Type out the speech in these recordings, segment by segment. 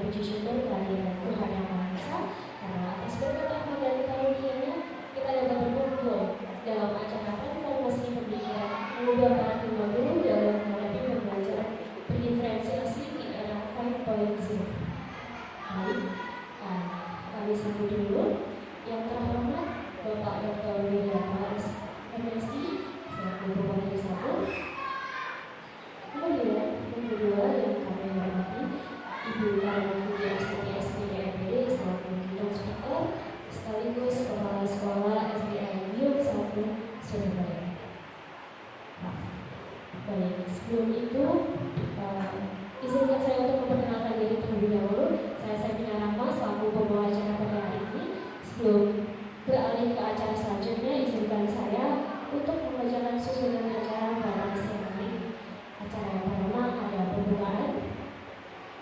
puji syukur kehadiran Tuhan Yang Maha Esa, karena atas berkat rahmat dan karunia-Nya kita dapat berkumpul dalam acara reformasi pemikiran mengubah paradigma guru dalam menghadapi pembelajaran berdiferensiasi di era 5.0. Baik, kami sambut dulu yang terhormat Bapak Dr. Widianto MSI selaku Pembahasan 1. Kemudian yang kedua yang kami hormati Ibu Karolina Astuti SPD MPD selaku Bidang Speaker sekaligus Kepala Sekolah SDN Biok 1 Surabaya. Baik, sebelum itu izinkan saya untuk memperkenalkan diri terlebih dahulu. Saya Sevina Rahma selaku pembawa acara pada hari ini. Sebelum beralih ke acara selanjutnya, izinkan saya untuk membacakan susunan acara pada siang hari ini. Acara yang pertama ada pembukaan,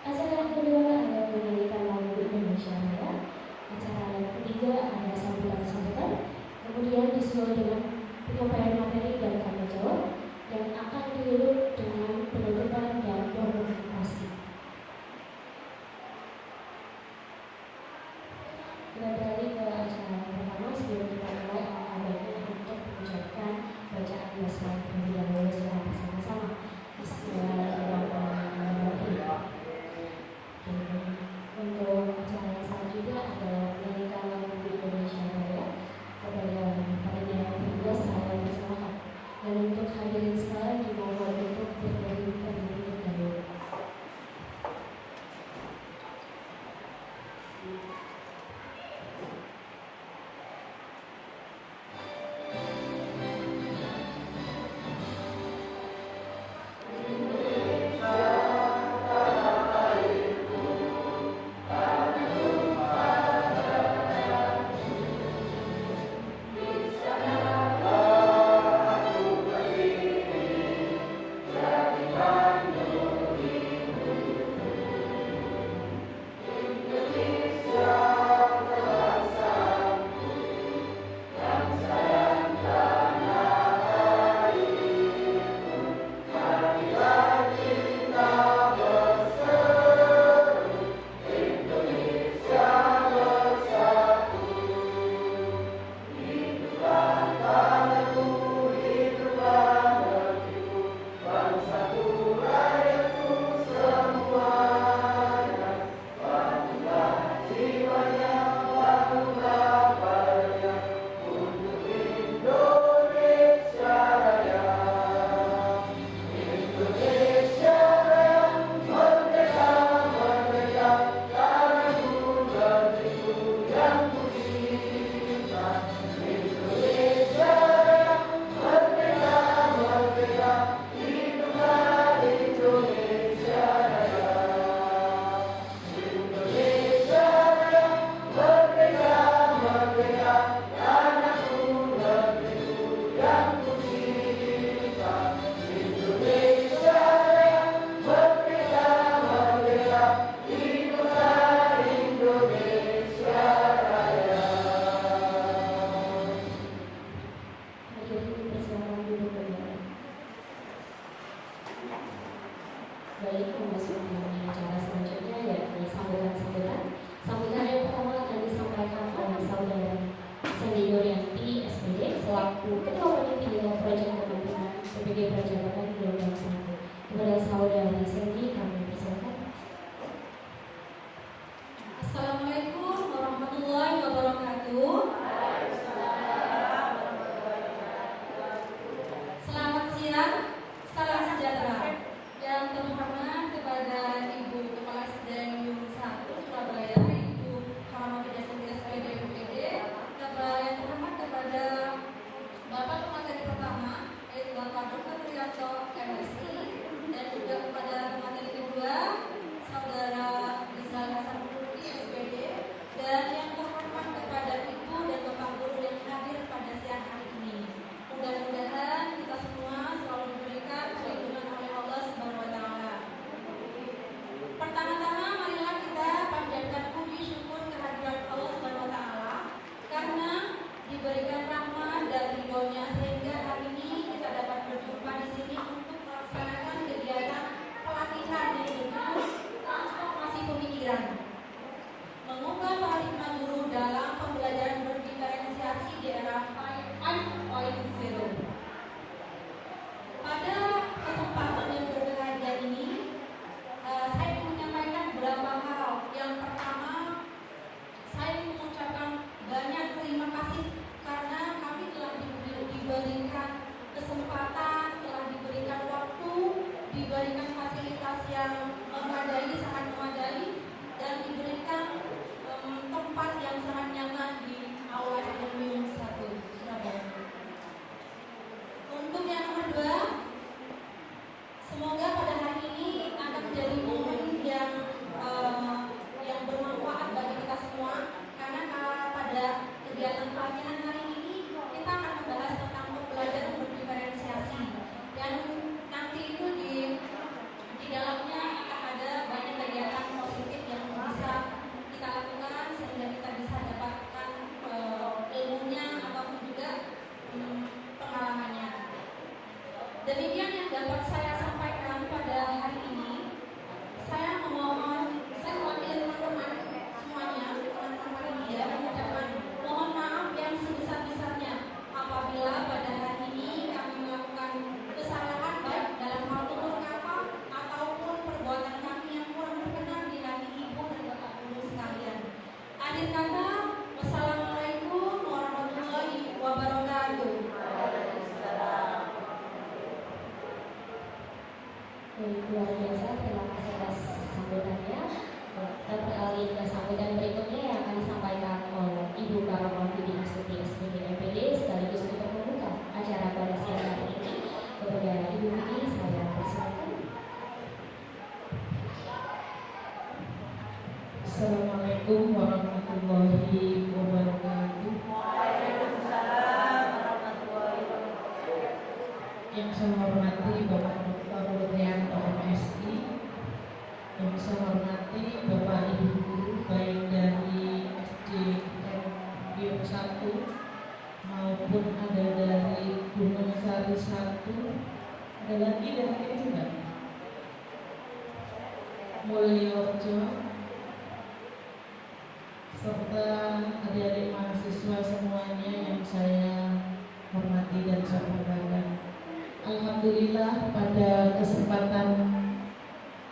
acara yang kedua ada menyanyikan lagu Indonesia Raya, acara yang ketiga ada sambutan-sambutan, kemudian disusul dengan penyampaian materi dan tanya jawab, dan akan ditutup dengan penutupan dan dokumentasi. Kita beralih ke acara yang pertama. Sebelum kita mulai, alangkah baiknya untuk mengucapkan bacaan basmalah terlebih dahulu secara bersama-sama. Bismillahirrahmanirrahim. Untuk acara yang selanjutnya adalah menyanyikan lagu Indonesia Raya. Kepada panitia yang bertugas saya persilakan. Dan untuk hadirin sekalian dimohon untuk berdiri terlebih dahulu. Baik, memasuki acara selanjutnya yakni sambutan-sambutan. Sambutan yang pertama akan disampaikan oleh Saudara Sandy Yorianti SPD selaku Ketua Panitia Proyek Kepemimpinan PPG Prajalan Gelombang 1. Kepada Saudara Sandy kami persilakan. Assalamualaikum warahmatullahi wabarakatuh. Selamat siang, salam sejahtera. Yang terhormat kepada Ibu Kepala SDN Biok 1 Surabaya, Ibu Karolina SPD MPD. Yang terhormat kepada Bapak Pemateri pertama, yaitu Bapak Dr. Widianto diberikan fasilitas yang memadai, sangat memadai, dan diberikan tempat yang sangat nyaman di Aula Akademium 1 Surabaya. Untuk yang nomor 2, semoga pada hari ini akan menjadi momen yang bermanfaat bagi kita semua, karena pada kegiatan pelatihan hari ini kita akan membahas tentang pembelajaran berdiferensiasi, yang nanti itu di dalamnya akan ada banyak kegiatan positif yang bisa kita lakukan sehingga kita bisa dapatkan ilmunya ataupun juga pengalamannya. Demikian yang dapat saya sampaikan pada hari ini. Saya mewakili teman-teman semuanya, teman-teman media, mengucapkan mohon maaf yang sebesar-besarnya apabila pada hari ini kami melakukan kesalahan baik dalam hal tutur kata ataupun perbuatan kami yang kurang berkenan di hati ibu dan bapak guru sekalian. Akhir kata, wassalamualaikum warahmatullahi wabarakatuh. Luar biasa, terima kasih atas sambutannya. Dan beralih ke sambutan berikutnya yang akan disampaikan oleh Ibu Karomah Fidi Astuti SPG EPD sekaligus untuk membuka acara pada siang hari ini. Kepada Ibu Fidi, saya persilakan. Assalamualaikum warahmatullahi wabarakatuh. Waalaikumsalam warahmatullahi wabarakatuh. Yang saya hormati Bapak Dr. Rudianto MSI, yang saya hormati Bapak Ibu guru baik dari SDN 1 maupun ada dari Gunung Sari 1, ada lagi dari ini juga Mulyojo, serta adik-adik mahasiswa semuanya yang saya hormati dan saya banggakan. Alhamdulillah pada kesempatan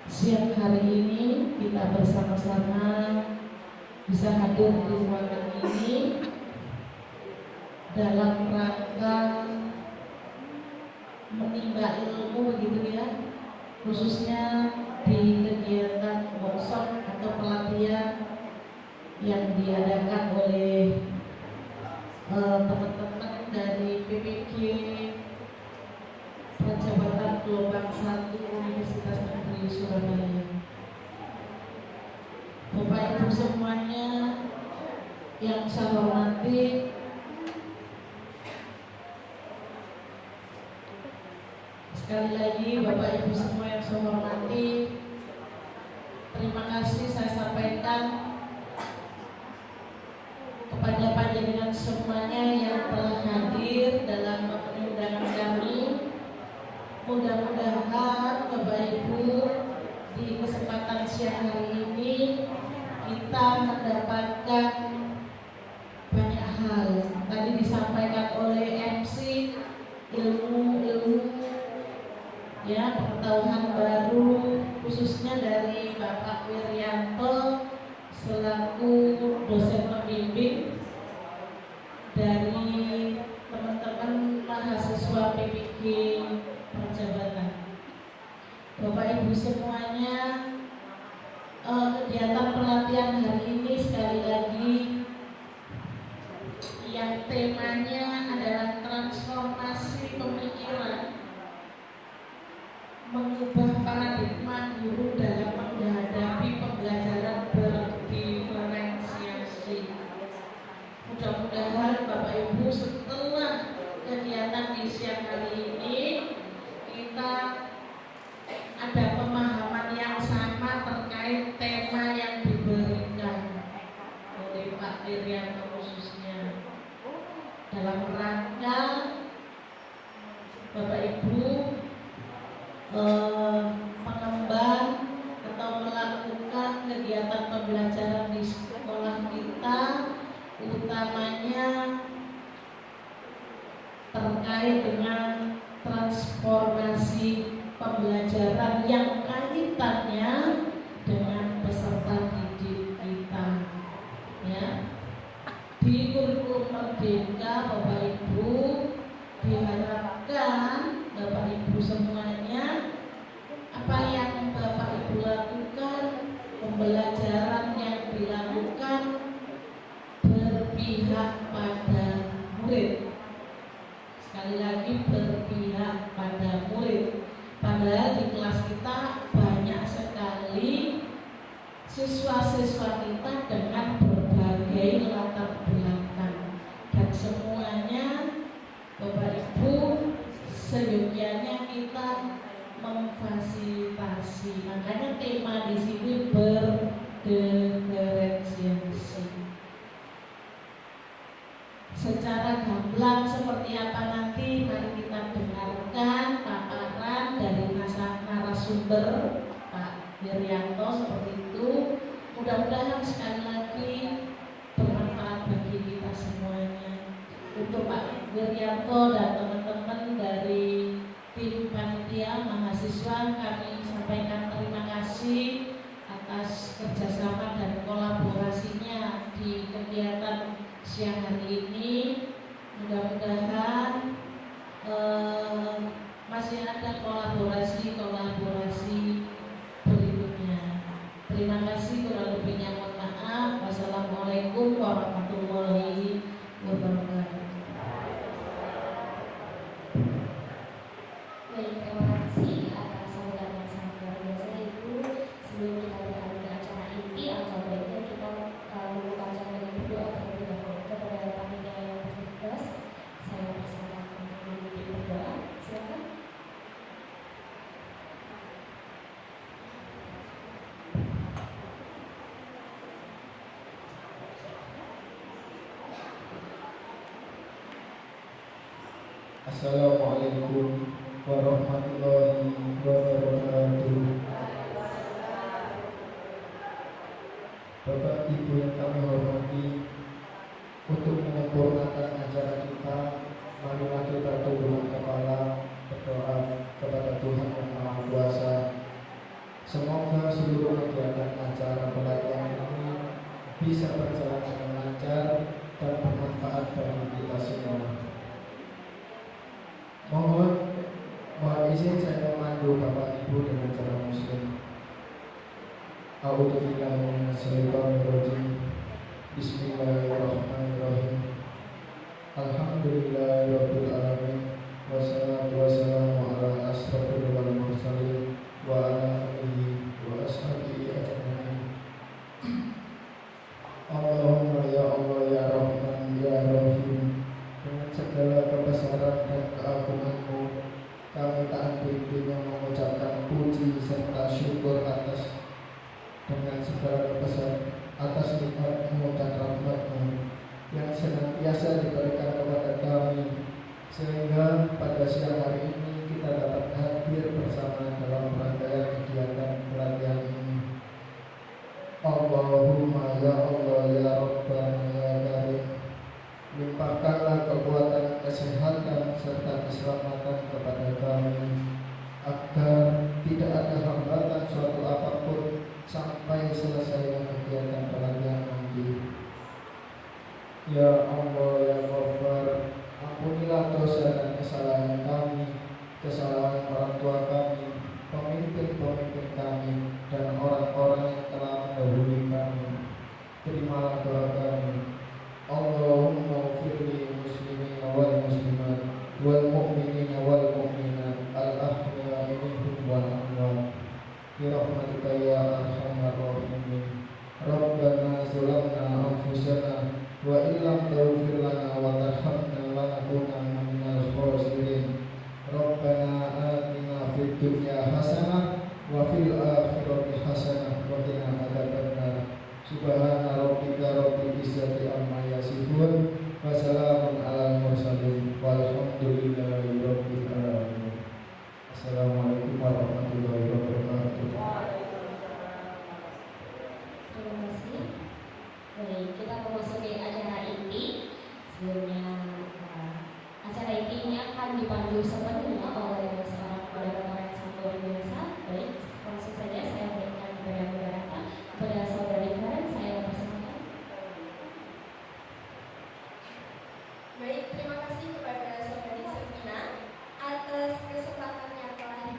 siang hari ini kita bersama-sama bisa hadir di ruangan ini dalam rangka menimba ilmu begitu ya, khususnya di kegiatan workshop atau pelatihan yang diadakan oleh teman-teman dari PPG Perjabatan Gelombang 1 Universitas Negeri Surabaya. Bapak Ibu semuanya yang saya hormati, sekali lagi Bapak Ibu semua yang saya hormati, terima kasih saya sampaikan kepada panjenengan semuanya yang telah hadir dalam memenuhi undangan kami. Mudah-mudahan Bapak Ibu di kesempatan siang hari ini kita mendapatkan banyak hal. Tadi disampaikan oleh MC ilmu ya, pengetahuan baru khususnya dari Bapak Wiryanto selaku dosen pembimbing dari teman-teman mahasiswa PPG Perjabatan. Bapak Ibu semuanya, kegiatan pelatihan hari ini sekali lagi yang temanya adalah transformasi pemikiran, mengubah paradigma guru dalam menghadapi pembelajaran berdiferensiasi. Mudah-mudahan Bapak Ibu setelah kegiatan di siang hari ini kita ada pemahaman yang sama terkait tema yang diberikan oleh Pak Wiryanto khususnya dalam rangka Bapak Ibu mengembang atau melakukan kegiatan pembelajaran di sekolah kita, utamanya terkait dengan transformasi pembelajaran yang kaitannya dengan peserta didik kita ya. Di kurikulum Merdeka Bapak Ibu diharapkan Bapak Ibu semuanya siswa-siswa kita dengan berbagai latar belakang, dan semuanya Bapak Ibu seyogyanya kita memfasilitasi. Makanya tema di sini berdiferensiasi. Secara gamblang seperti apa nanti mari kita dengarkan paparan dari narasumber Pak Wiryanto seperti itu. Mudah-mudahan sekali lagi bermanfaat bagi kita semuanya. Untuk Pak Wiryanto dan teman-teman dari tim panitia mahasiswa, kami sampaikan terima kasih atas kerjasama dan kolaborasinya di kegiatan siang hari ini. Mudah-mudahan masih ada kolaborasi berikutnya. Terima kasih, kurang lebihnya mohon maaf. Wassalamualaikum warahmatullahi wabarakatuh. Baik, terima kasih atas sambutan yang sangat luar biasa Ibu. Sebelum kita beralih ke acara inti, atau baiknya kita membuka acara dengan berdoa terlebih dahulu kepada panitia yang bertugas. Saya persilakan untuk memimpin berdoa. Silakan. Assalamualaikum warahmatullahi wabarakatuh. Bapak Ibu yang kami hormati, untuk menyempurnakan acara kita, marilah kita tundukkan kepala berdoa kepada Tuhan Yang Maha Kuasa. Semoga seluruh kegiatan acara pelatihan ini bisa berjalan dengan lancar dan bermanfaat bagi kita semua. Mohon izin saya memandu Bapak Ibu dengan cara muslim. A'udzubillahi minasyaitonirrajim. Bismillahirrahmanirrahim. Alhamdulillahirabbil alamin. Wassalatu wassalamu ala asrofil mursalin wa ala alihi wa ashabihi ajmain. Allahumma ya Allah ya Rahman ya Rahim. Dengan segala kebesaran dan keagungan-Mu, kami tak henti-hentinya mengucapkan puji serta syukur dengan segala kebesaran atas nikmat-Mu dan rahmat-Mu yang senantiasa diberikan kepada kami, sehingga pada siang hari ini kita dapat hadir bersama dalam rangkaian kegiatan pelatihan ini. Allahumma ya Allah ya Rabbana ya Karim, limpahkanlah kekuatan, kesehatan, serta keselamatan kepada kami, agar tidak ada hambatan suatu apapun sampai selesainya kegiatan pelatihan nanti. Ya Allah ya Ghaffar, ampunilah dosa dan kesalahan kami, kesalahan orang tua kami, pemimpin-pemimpin kami, dan orang-orang yang telah mendahului kami. Terimalah doa kami. Allahumma firli muslimina wal muslimat wal mu'minina wal mu'minat al-ahya'i minhum wal amwat bi rahmatika ya arhamar rahimin. Rabbana zalamna anfusana wa illam taghfir lana wa tarhamna lanakunanna minal khasirin. Rabbana atina fid dunya hasanah wa fil akhirati hasanah wa qina adzabannar. Subhana rabbika rabbil izzati amma yasifun wa salamun alal mursalin walhamdulillahi rabbil alamin. Assalamualaikum warahmatullahi wabarakatuh. Terima kasih. Baik, kita memasuki acara inti. Sebelumnya acara inti ini akan dipandu sepenuhnya oleh seorang moderator yang sangat luar biasa. Baik, langsung saja saya berikan kepada moderator, kepada saudari Karen, saya persilakan. Baik, terima kasih kepada saudari Sevina atas kesempatan yang telah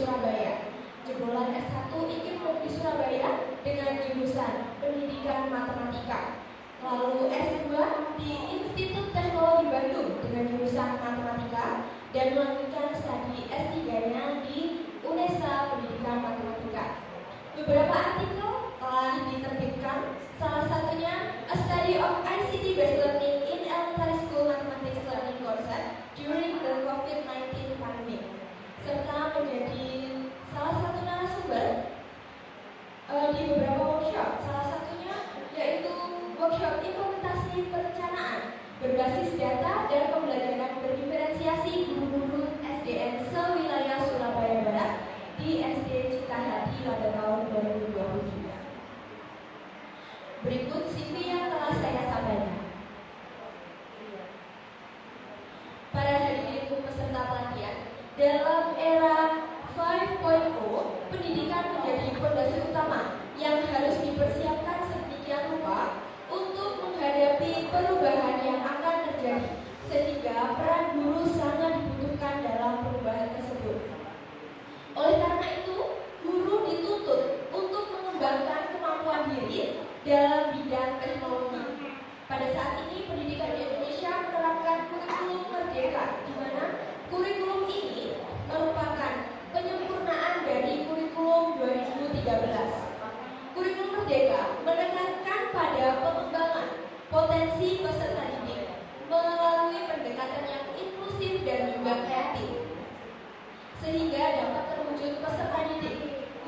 Surabaya. Jebolan S1 Ikip Negeri Surabaya dengan jurusan Pendidikan Matematika. Lalu S2 di Institut Teknologi Bandung dengan jurusan Matematika dan melanjutkan studi S3-nya di UNESA Pendidikan Matematika. Beberapa artikel telah diterbitkan, salah satunya A Study of ICT-Based Learning in Elementary School Mathematics Learning Concept During the COVID-19 Pandemic, serta menjadi salah satu narasumber di beberapa workshop, salah satunya yaitu workshop implementasi perencanaan berbasis data dan pembelajaran berdiferensiasi guru-guru SDN sewilayah Surabaya Barat di SD Cikahati pada tahun 2023. Berikut CV yang telah saya sampaikan. Para hadirin peserta pelatihan, dalam era 5.0, pendidikan menjadi fondasi utama yang harus dipersiapkan sedemikian rupa untuk menghadapi perubahan yang akan terjadi, sehingga peran guru sangat dibutuhkan dalam perubahan tersebut. Oleh karena itu, guru dituntut untuk mengembangkan kemampuan diri dalam bidang teknologi. Pada saat ini, pendidikan di Indonesia menerapkan kurikulum merdeka, di mana kurikulum ini merupakan penyempurnaan dari kurikulum 2013. Kurikulum merdeka menekankan pada pengembangan potensi peserta didik melalui pendekatan yang inklusif dan juga kreatif, sehingga dapat terwujud peserta didik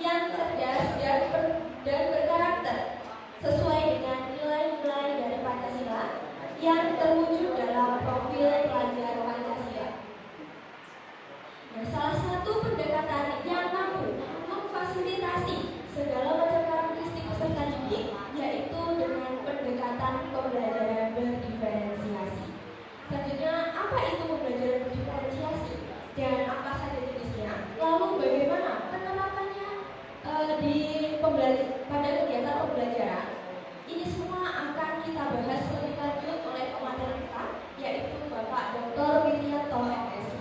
yang cerdas dan berkarakter sesuai dengan nilai-nilai dari Pancasila yang terwujud dalam profil pelajar Pancasila. Nah, salah satu pendekatan yang mampu memfasilitasi segala macam karakteristik peserta didik yaitu dengan pendekatan pembelajaran berdiferensiasi. Selanjutnya, apa itu pembelajaran berdiferensiasi dan apa saja jenisnya? Lalu bagaimana penerapannya pada kegiatan pembelajaran? Ini semua akan kita bahas lebih lanjut oleh pemateri kita, yaitu Bapak Dr. Widianto MSI.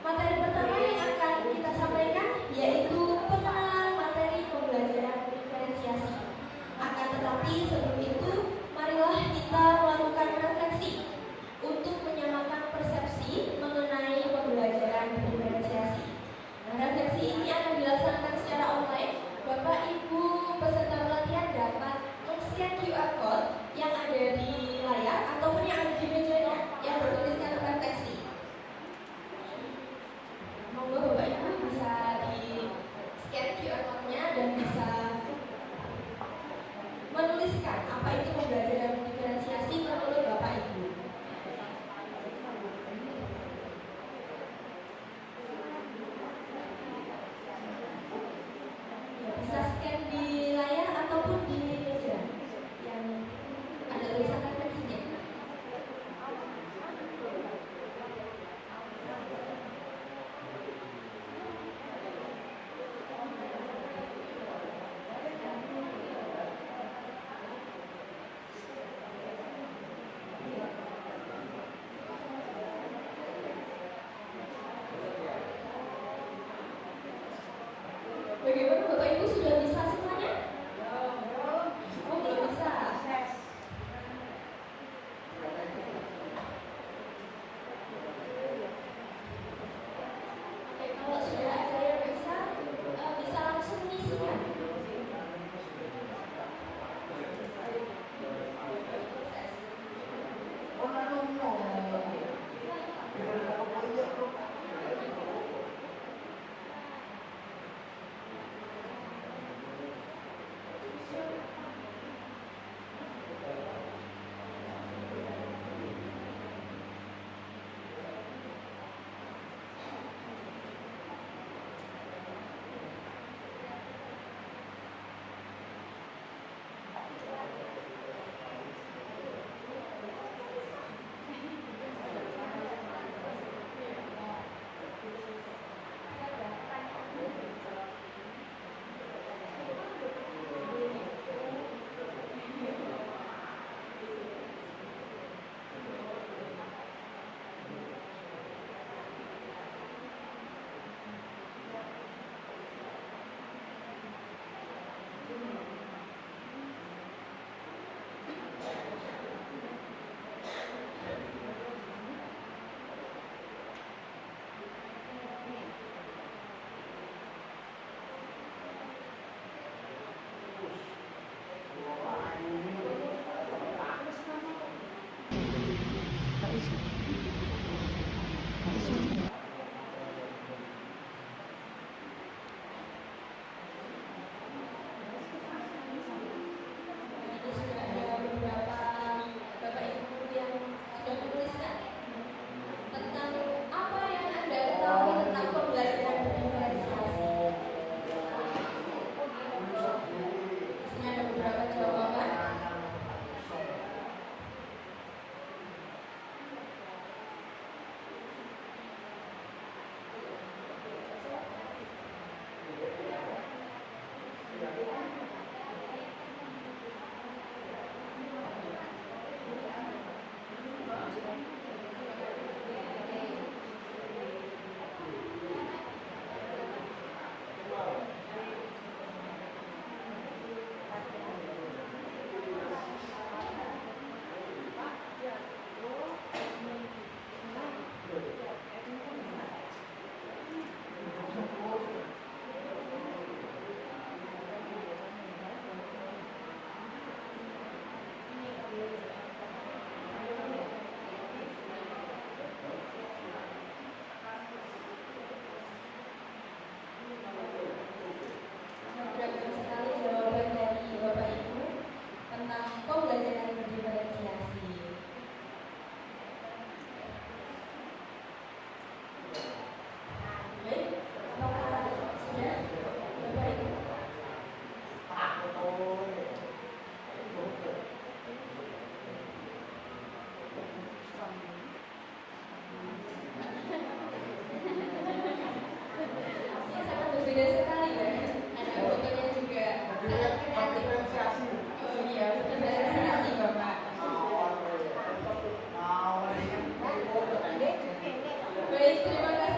Materi pertama yang akan kita sampaikan yaitu pengenalan materi pembelajaran diferensiasi. Akan tetapi sebelum itu, marilah kita melakukan refleksi untuk menyamakan persepsi mengenai pembelajaran diferensiasi. Nah, refleksi ini akan dilaksanakan secara online. Bapak Ibu peserta pelatihan dapat men-scan QR code yang ada di layar ataupun yang ada di mejanya yang bertuliskan refleksi. Monggo Bapak Ibu bisa di-scan QR code-nya dan bisa menuliskan apa itu pembelajaran diferensiasi menurut Bapak Ibu. Ya, bisa scan di layar ataupun di meja yang ada tulisan refleksinya.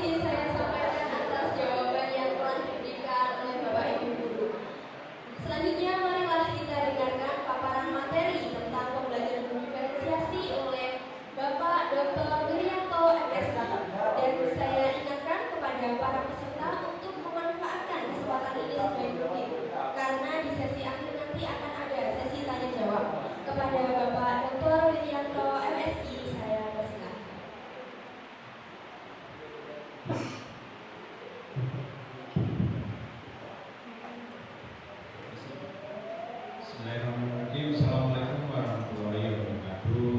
kasih saya sampaikan atas jawaban yang telah diberikan oleh Bapak Ibu Guru. Selanjutnya marilah kita dengarkan paparan materi tentang pembelajaran diferensiasi oleh Bapak Dr. Wirianto MSc. Dan saya ingatkan kepada para peserta untuk memanfaatkan kesempatan ini sebaik mungkin, karena di sesi akhir nanti akan ada sesi tanya jawab. Kepada Bapak Dr. Wirianto MSc, saya persilakan. Bismillahirrahmanirrahim. Assalamualaikum warahmatullahi wabarakatuh.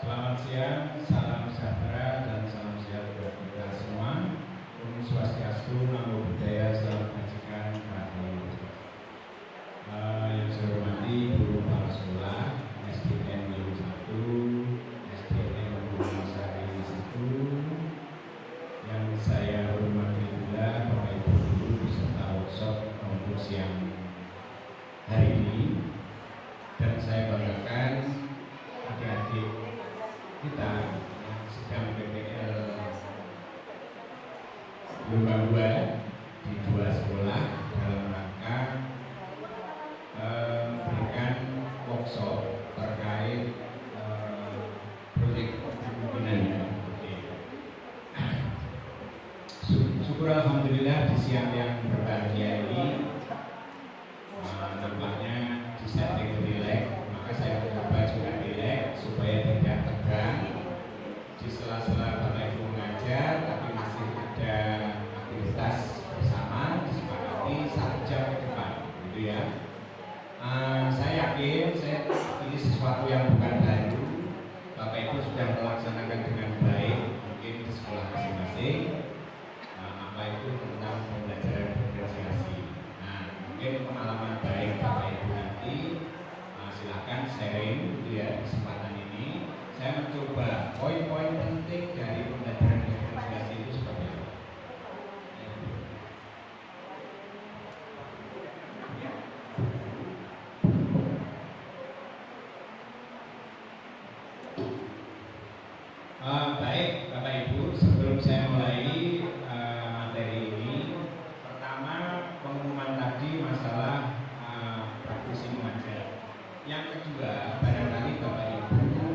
Selamat siang, salam sejahtera dan salam sehat buat kita semua. Om Swastiastu, Namo Buddhaya, salam kebajikan, Rahayu. Yang saya hormati guru kepala sekolah SDN Wilu 1, SDN Wonosari 1. Yang saya hormati juga Bapak Ibu guru beserta workshop untuk siang hari ini. Dan saya banggakan adik-adik kita yang sedang PPL lomba di dua sekolah dalam rangka memberikan workshop terkait proyek kepemimpinannya. Syukur alhamdulillah di siang yang berbahagia ini nampaknya di setting relax, maka saya mencoba juga relax supaya tidak tegang di sela-sela Bapak Ibu mengajar, tapi masih ada aktivitas bersama disepakati 1 jam ke depan, gitu ya. Saya yakin ini sesuatu yang bukan baru. Bapak Ibu sudah melaksanakan dengan baik mungkin di sekolah masing-masing. Apa itu tentang pembelajaran diferensiasi. Nah, mungkin pengalaman baik Bapak Ibu nanti silahkan sharing gitu ya. Kesempatan ini saya mencoba poin-poin penting dari pembelajaran diferensiasi itu seperti apa. Baik Bapak Ibu, sebelum saya mulai materi ini, pertama pengumuman tadi masalah praktisi mengajar. Yang kedua, barangkali Bapak Ibu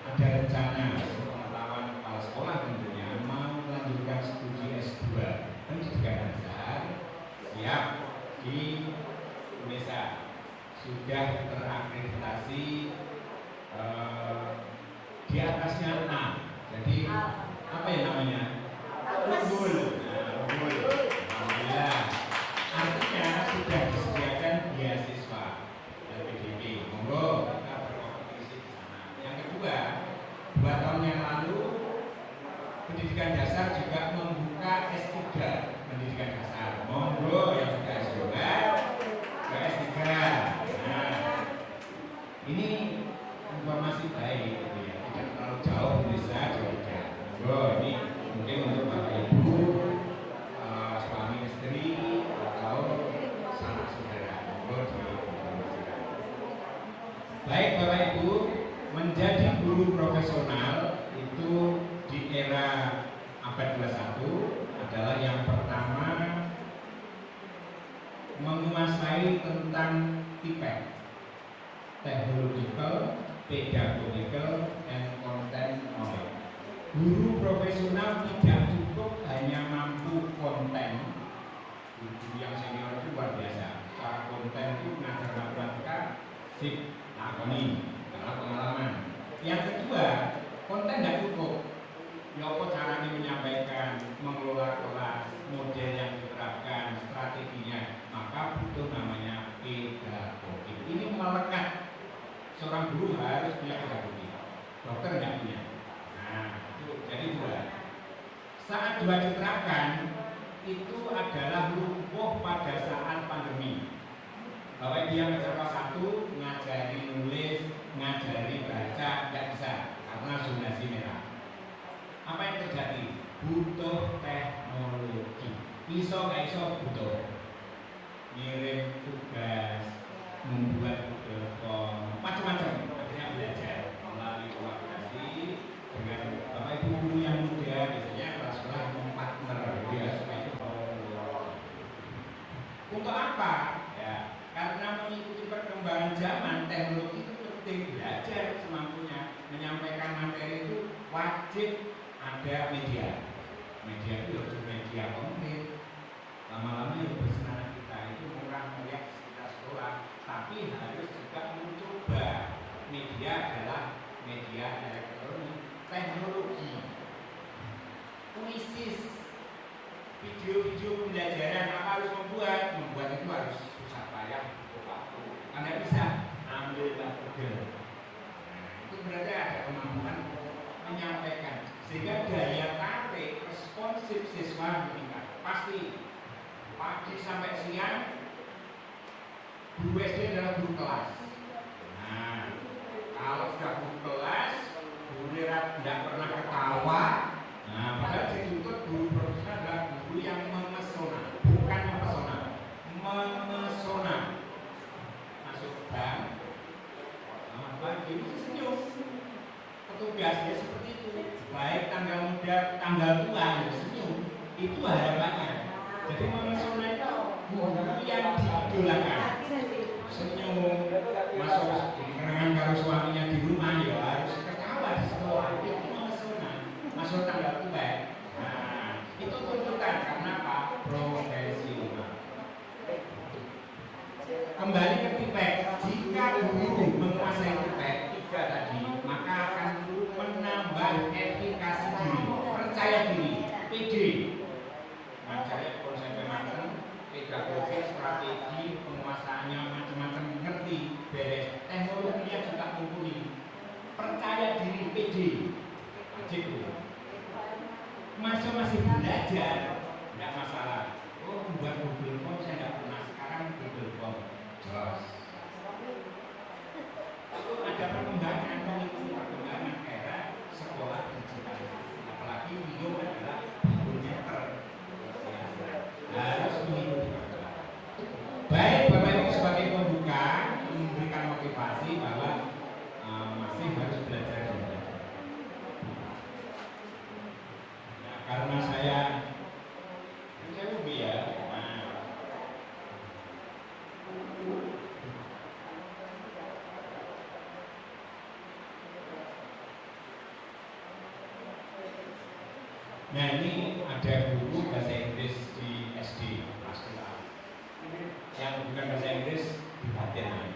ada rencana sepengetahuan kepala sekolah tentunya mau melanjutkan studi S2 pendidikan dasar, siap di Indonesia, sudah terakreditasi di atasnya A. Jadi apa ya namanya? Unggul. Unggul. Alhamdulillah. Artinya sudah disediakan beasiswa LPDP. Monggo kita berkompetisi di sana. Yang kedua, 2 tahun yang lalu pendidikan dasar juga membuka S3 pendidikan dasar. Monggo yang sudah S2 ke S3. Nah, ini informasi baik gitu ya. Tidak terlalu jauh bisa juga. Monggo ini mungkin untuk Bapak Ibu, suami istri atau sanak saudara. Monggo diinformasikan. Baik Bapak Ibu, menjadi guru profesional itu di era abad 21 adalah yang pertama menguasai tentang TPEC, Technological, Pedagogical, and Content Knowledge. Guru profesional tidak cukup hanya mampu konten. Guru yang senior itu luar biasa. Secara konten itu mengajar matematika, sip, lakoni, karena pengalaman. Yang kedua, konten tidak cukup. Ya apa caranya menyampaikan, mengelola kelas, model yang diterapkan, strateginya, maka butuh namanya pedagogik. Ini melekat. Seorang guru harus punya pedagogik. Dokter tidak punya. Nah, itu jadi 2. Saat 2 diterapkan, itu adalah lumpuh pada saat pandemi. Bahwa dia ngajar kelas 1, ngajari nulis, ngajari baca, tidak bisa karena zonasi merah. Apa yang terjadi? Butuh teknologi. Iso gak iso butuh. Ngirim tugas, membuat Google Form, macam-macam. Akhirnya belajar melalui kolaborasi dengan wajib ada media. Media itu harus media konkret. Lama-lama yang bersenang kita itu murah meriah kita sekolah, tapi harus juga mencoba. Media adalah media elektronik, teknologi, kuisis, video-video pembelajaran. Apa harus membuat itu harus susah payah, waktu. Anda bisa ambil Google. Itu berarti ada kemampuan menyampaikan, sehingga daya tarik responsif siswa meningkat. Pasti pagi sampai siang guru SD adalah guru kelas. Nah, kalau sudah guru kelas, guru tidak pernah ketawa. Nah, padahal dituntut guru profesional adalah guru yang memesona, bukan mempesona, memesona. Masuk bank, pagi itu senyum. Petugasnya seperti itu, baik tanggal muda, tanggal tua, ya senyum. Itu harapannya. Jadi memesona itu guru yang diidolakan. Senyum, masuk kerengan kalau suaminya di rumah ya harus ketawa di sekolah. Itu memesona. Masuk tanggal tua. Nah, itu tuntutan karena apa? Profesional. Kembali ke tipek, jika guru menguasai tipek 3 tadi, maka akan menambah efikasi diri, percaya diri, PD, percaya konsep matang, pedagogi, strategi, penguasaannya macam-macam ngerti, beres, teknologinya juga mumpuni, percaya diri, PD, wajib. Masih belajar, tidak masalah. Oh, membuat Google Form saya tidak pernah, sekarang Google Form jelas. Ada perkembangan, mengikuti perkembangan era sekolah digital. Apalagi video adalah videometer, harus mengikuti perkembangan. Baik, Bapak Ibu sebagai pembuka memberikan motivasi bahwa masih harus belajar dan belajar. Nah, karena saya hobi ya. Nah, ini ada guru bahasa Inggris di SD kelas 2 yang bukan bahasa Inggris di bagian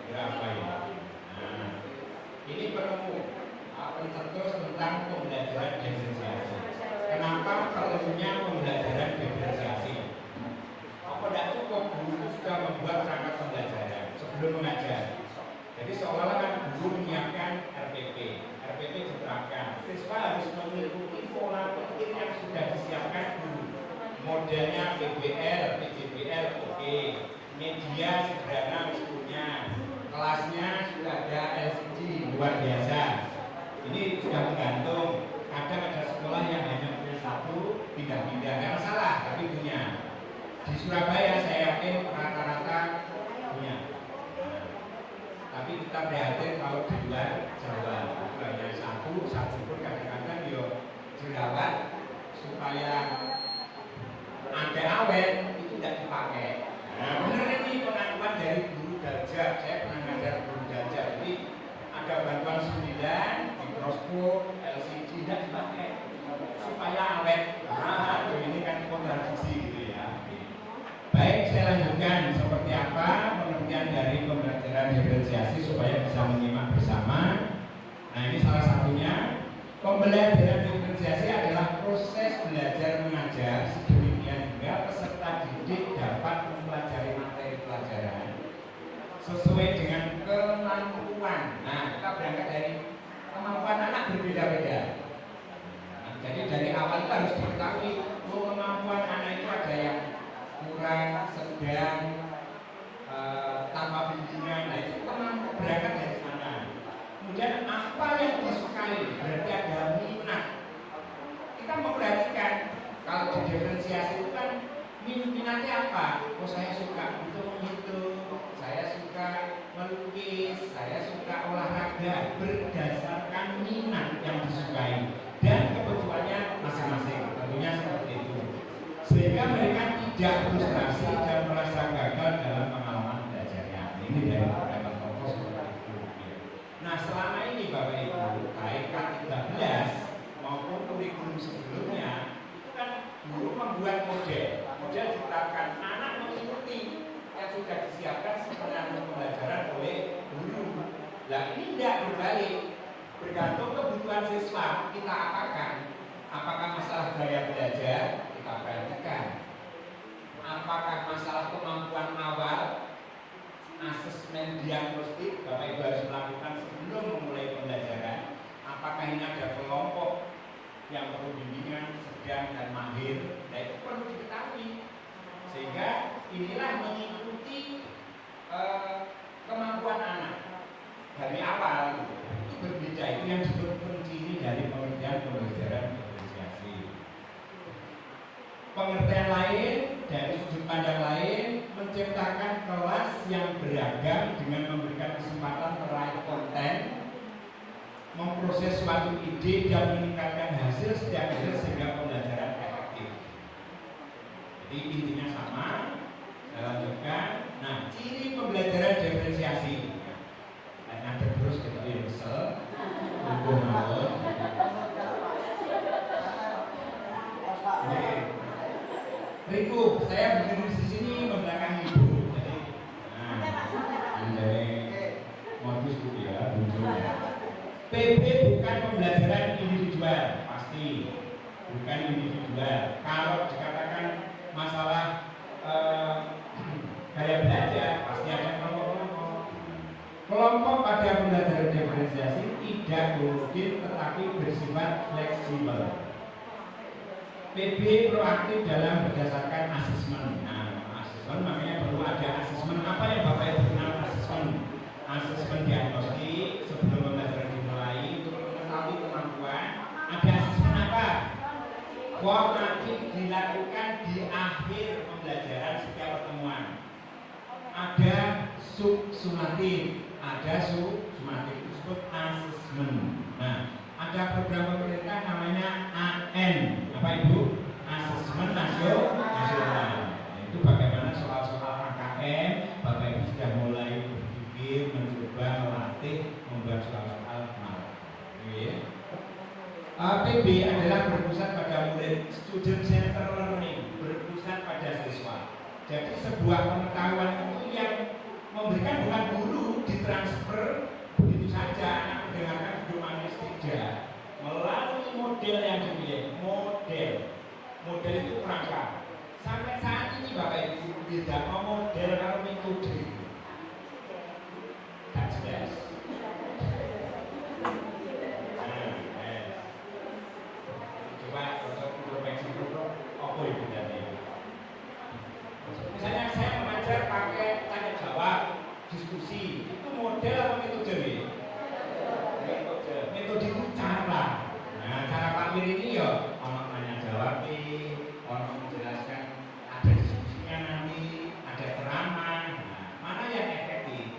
berapa ya? Nah, ini pencetus tentang pembelajaran diferensiasi. Kenapa perlunya pembelajaran diferensiasi? Apa tidak cukup guru sudah membuat perangkat pembelajaran sebelum mengajar? Jadi seolah-olah kan guru menyiapkan RPP diterapkan. Siswa harus mengikuti pola pikir yang sudah disiapkan guru. Modelnya PBL, PJBL, oke. Media sederhana punya. Kelasnya sudah ada LCD, luar biasa. Ini sudah menggantung. Kadang ada sekolah yang hanya punya satu, pindah-pindah, nggak masalah, tapi punya. Di Surabaya saya yakin rata-rata punya. Tapi kita prihatin kalau di luar Jawa hanya satu pun kadang-kadang dirawat supaya ada awet itu tidak dipakai. Nah, benar ini pengakuan dari guru Dajjal. Saya pernah ngajar guru Dajjal. Jadi ada bantuan 9, mikroskop, LCD tidak dipakai supaya awet. Nah, ini kan kontradiksi gitu ya. Baik, saya lanjutkan seperti apa pengertian dari pembelajaran diferensiasi supaya bisa menyimak bersama. Nah, ini salah satunya. Pembelajaran diferensiasi adalah proses belajar mengajar sedemikian hingga peserta didik dapat mempelajari materi pelajaran sesuai dengan kemampuan. Nah, kita berangkat dari kemampuan anak berbeda-beda. Nah, jadi dari awal itu harus diketahui kemampuan anak itu ada yang kurang, sedang, tanpa bimbingan. Nah, itu kemampuan berangkat dari sana. Kemudian apa yang disukai, berarti ada minat. Kita memperhatikan kalau di diferensiasi itu kan minatnya apa? Oh, saya suka menghitung, saya suka melukis, saya suka olahraga, berdasarkan minat yang disukai dan kebutuhannya masing-masing. Tentunya seperti itu. Sehingga mereka tidak frustrasi dan merasa gagal dalam pengalaman belajarnya. Ini dari beberapa tokoh seperti itu. Nah, membuat model. Model diterapkan, anak mengikuti yang sudah disiapkan sebenarnya pembelajaran oleh guru. Nah ini tidak berbalik, bergantung kebutuhan siswa kita apakan. Apakah masalah gaya belajar kita perhatikan, apakah masalah kemampuan awal, asesmen diagnostik Bapak Ibu harus melakukan sebelum memulai pembelajaran. Apakah ini ada kelompok yang perlu bimbingan, sedang dan mahir, nah itu perlu diketahui. Sehingga inilah mengikuti kemampuan anak dari awal. Itu berbeda, itu yang disebut penciri dari pengertian pembelajaran diferensiasi. Pengertian lain dari sudut pandang lain, menciptakan kelas yang beragam dengan memberikan kesempatan meraih konten, memproses suatu ide dan meningkatkan hasil setiap hasil sehingga pembelajaran efektif. Jadi intinya sama. Saya lanjutkan. Nah, ciri pembelajaran diferensiasi. Nah, ada terus kita yang kesel, hukum maut. Riku, saya berdiri di sini membelakangi ibu. Jadi, modus bu ya, munculnya. PB bukan pembelajaran individual, pasti bukan individual. Kalau dikatakan masalah gaya belajar, pasti ada kelompok-kelompok. Kelompok pada pembelajaran diferensiasi tidak homogen tetapi bersifat fleksibel. PB proaktif dalam berdasarkan asesmen. Nah, asesmen makanya perlu ada asesmen. Apa yang Bapak Ibu kenal asesmen? Asesmen diagnostik sebelum pembelajaran dimulai untuk mengetahui kemampuan. Ada asesmen apa? Formatif dilakukan di akhir pembelajaran setiap pertemuan. Ada subsumatif, ada subsumatif disebut asesmen. Nah, ada program pemerintah namanya AN, apa Ibu? Asesmen nasional. Itu bagaimana soal-soal AKM, Bapak Ibu sudah mulai berpikir, mencoba, melatih, membuat soal-soal mal. PB adalah berpusat pada murid, student center learning, berpusat pada siswa. Jadi sebuah pengetahuan itu yang memberikan bukan guru ditransfer begitu saja, anak mendengarkan video manis tidak, melalui model yang dipilih. Model itu kerangka. Sampai saat ini Bapak Ibu tidak mau model kalau metode tak jelas. Coba untuk introspeksi dulu, apa itu tadi? Misalnya saya mengajar pakai tanya jawab, diskusi, itu model atau metode? Metode itu cara. Nah, cara Pak Mir ini ya orang tanya jawab, orang menjelaskan, ada diskusinya nanti, ada ceramah. Nah, mana yang efektif?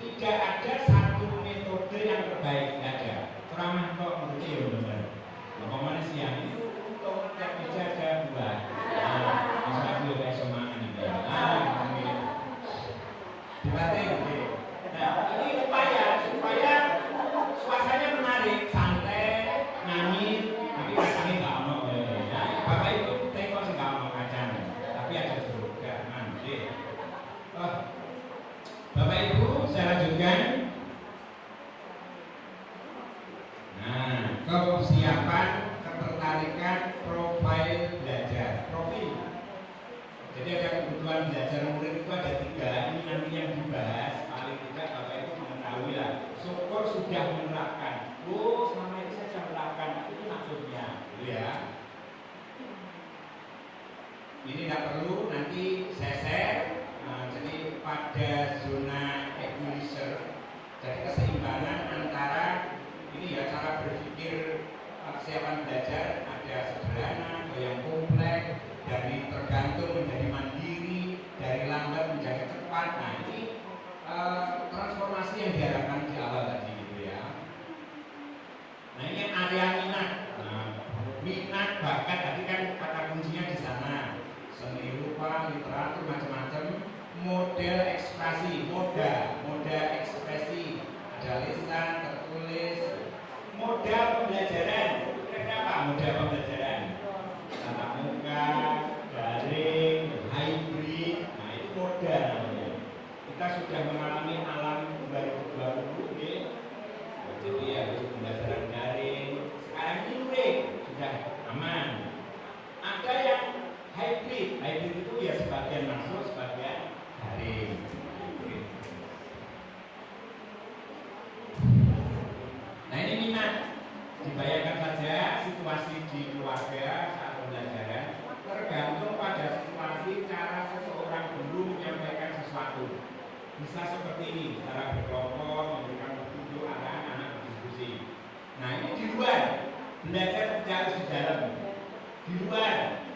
Tidak ada satu metode yang terbaik, tidak ada. Ceramah kok menurut ya benar. Ngomongnya siang itu untuk tiap meja ada dua. Nah, bisa dulu kayak semangat ini. Dilatih. Nah, ini supaya suasananya menarik, santai, nyanyi, tapi kacangnya nggak ono. Bapak Ibu tengok sih nggak ono kacang, tapi ada juga nanti. Bapak Ibu, saya lanjutkan. Nah, kesiapan, ketertarikan, profil belajar, profil. Jadi ada kebutuhan belajar murid itu ada 3. Ini nanti yang dibahas. Paling tidak Bapak Ibu mengetahui lah. Syukur sudah menerapkan. Oh, selama ini saya sudah menerapkan. Itu maksudnya, gitu ya. Ini tidak perlu nanti saya share. Nah, jadi pada zona equilibrium, jadi keseimbangan antara ini ya cara berpikir kesiapan belajar ada sederhana, ada yang kompleks, dari tergantung menjadi mandiri, dari lambat menjadi cepat. Nah ini transformasi yang diharapkan di awal tadi gitu ya. Nah ini area minat, minat bakat tadi kan kata kuncinya di sana. Seni rupa, literatur, macam-macam. Model ekspresi, moda ekspresi, ada lisan, tertulis. Modal pembelajaran, kira-kira apa modal pembelajaran? Tatap muka, sudah mengalami alam 2020 ya. Jadi harus pembelajaran daring. Sekarang ini luring, sudah aman. Ada yang hybrid itu ya sebagian masuk, sebagian daring. Nah ini minat. Dibayangkan saja situasi di keluarga saat pembelajaran tergantung pada situasi cara seseorang dulu menyampaikan sesuatu. Bisa seperti ini, cara berkelompok, memberikan petunjuk arahan anak berdiskusi. Nah ini di luar, belajar harus di dalam. Di luar,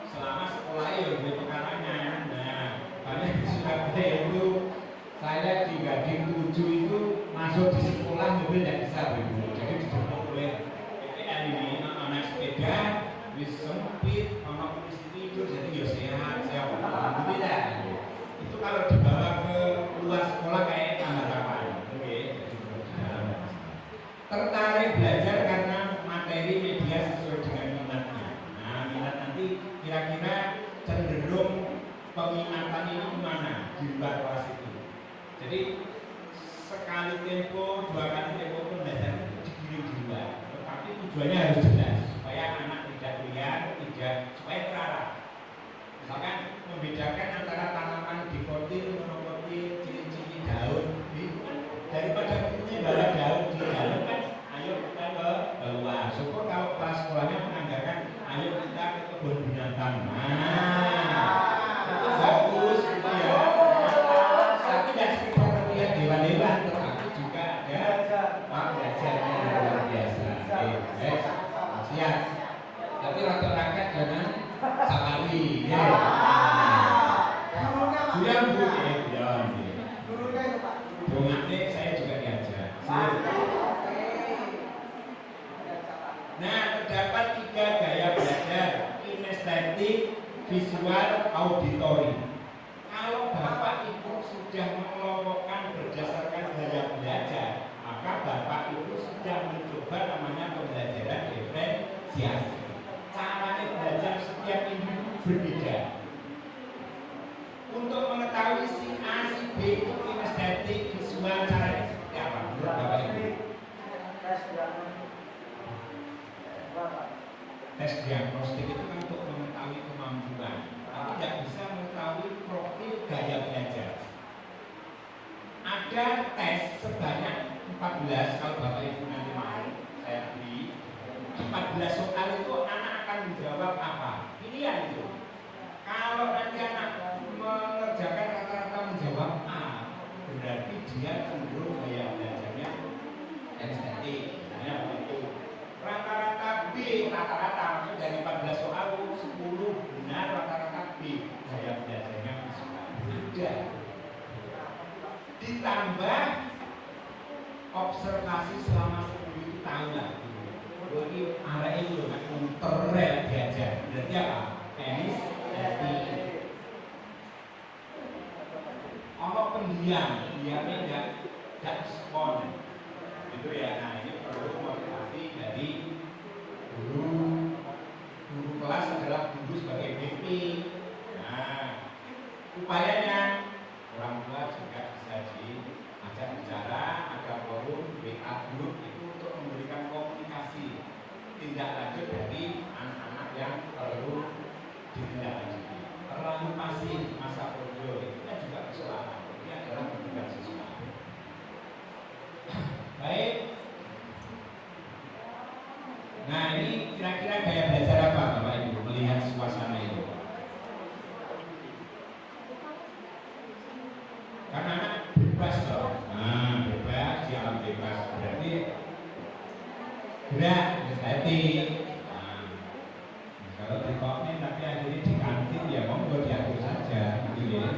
selama sekolah ya lebih pekaranya. Nah, banyak di Surabaya itu saya di Gading 7 itu masuk di sekolah mobil tidak bisa begitu. Jadi dijemput oleh PPL ini, anak sepeda, wis sempit, anak polisi tidur, jadi ya sehat, alhamdulillah. Itu kalau dibawa ke luar sekolah kayak harapan, oke? Tertarik belajar karena materi media sesuai dengan minatnya. Nah, minat nanti kira-kira cenderung peminatan ini kemana di luar kelas itu. Jadi sekali tempo, dua kali tempo pembelajaran itu digiring di luar. Tetapi tujuannya harus jelas supaya anak tidak lihat, supaya terarah. Misalkan membedakan antara tanaman dikotil, monokotil, ciri-ciri daun, daripada punya bawa daun di dalam kan, ayo kita ke bawah. Syukur kalau kelas sekolahnya menganggarkan, ayo kita ke kebun binatang. Nah, itu bagus gitu ya. Tapi tidak sekedar melihat hewan-hewan, tetapi juga ada belajarnya luar biasa. Siap. Tapi rata-rata jangan safari. Bulan Bungate saya juga diajar. Nah, terdapat 3 gaya belajar: kinestetik, visual, auditori. Kalau Bapak Ibu sudah mengelompokkan berdasarkan gaya belajar, maka Bapak Ibu sudah mencoba namanya pembelajaran diferensiasi. Caranya belajar setiap individu berbeda. Untuk mengetahui si A, si B itu kinestetik, visual, caranya seperti apa? Menurut Bapak Ibu? Tes diagnostik itu kan untuk mengetahui kemampuan, tapi tidak bisa mengetahui profil gaya belajar. Ada tes sebanyak 14, kalau Bapak Ibu nanti mau saya beri 14 soal itu anak akan menjawab apa? Pilihan itu. Kalau nanti anak mengerjakan rata-rata menjawab A, berarti dia cenderung gaya belajarnya estetik. Misalnya begitu. Rata-rata B, rata-rata maksud dari 14 soal 10 benar, rata-rata B, gaya belajarnya visual. Ada. Ditambah observasi selama 10 tahun lah. Jadi arah itu kan terrel diajar. Berarti apa? Tenis, apa pendiam, diamnya tidak respon, gitu ya. Nah ini perlu motivasi dari guru kelas adalah guru sebagai BP. Nah upayanya orang tua juga bisa diajak bicara, ada forum WA group itu untuk memberikan komunikasi tindak lanjut dari anak-anak yang perlu ditindaklanjuti. Terlalu pasif masa bodoh itu kan juga kesalahan. Ini adalah pendidikan siswa. Baik. Nah ini kira-kira gaya belajar apa Bapak Ibu melihat suasana itu? Karena anak bebas loh. Nah bebas di alam bebas berarti gerak, estetik. Kalau di komen tapi akhirnya di kantin ya monggo diatur saja gitu ya.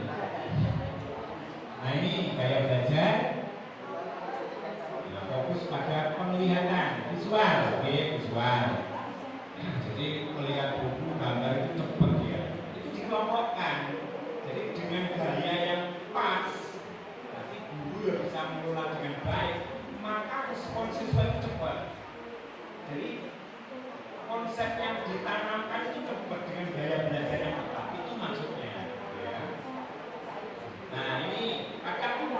Nah ini gaya belajar. Nah, fokus pada penglihatan visual, oke visual. Jadi melihat buku gambar itu cepat ya. Itu dikelompokkan. Jadi dengan gaya yang pas, nanti guru yang bisa mengelola dengan baik, maka respon siswa itu cepat. Jadi konsep yang ditanamkan itu cepat dengan gaya belajar yang tepat, itu maksudnya ya. Nah ini kadang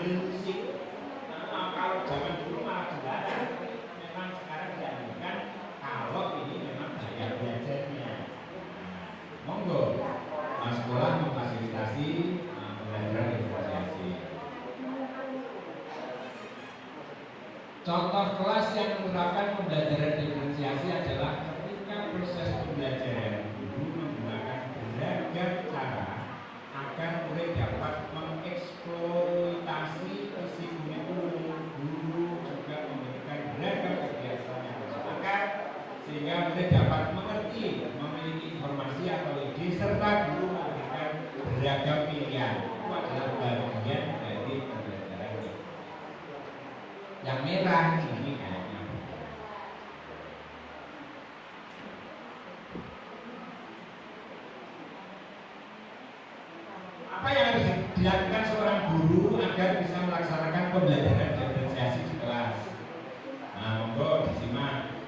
sambil musik. Nah, kalau zaman dulu malah dilarang. Memang sekarang dianjurkan kalau ini memang bayar belajarnya. Monggo, sekolah memfasilitasi pembelajaran diferensiasi. Contoh kelas yang menerapkan pembelajaran diferensiasi adalah ketika proses pembelajaran guru menggunakan beragam cara agar murid dapat mengeksploitasi isi kurikulum. Guru juga memberikan beragam kegiatan yang masuk akal sehingga murid dapat mengerti, memiliki informasi atau ide, serta guru memberikan beragam pilihan. Itu adalah bagian dari pembelajaran. Yang merah ini kayaknya. Apa yang harus dilakukan seorang guru agar bisa melaksanakan pembelajaran diferensiasi di kelas? Nah, monggo disimak.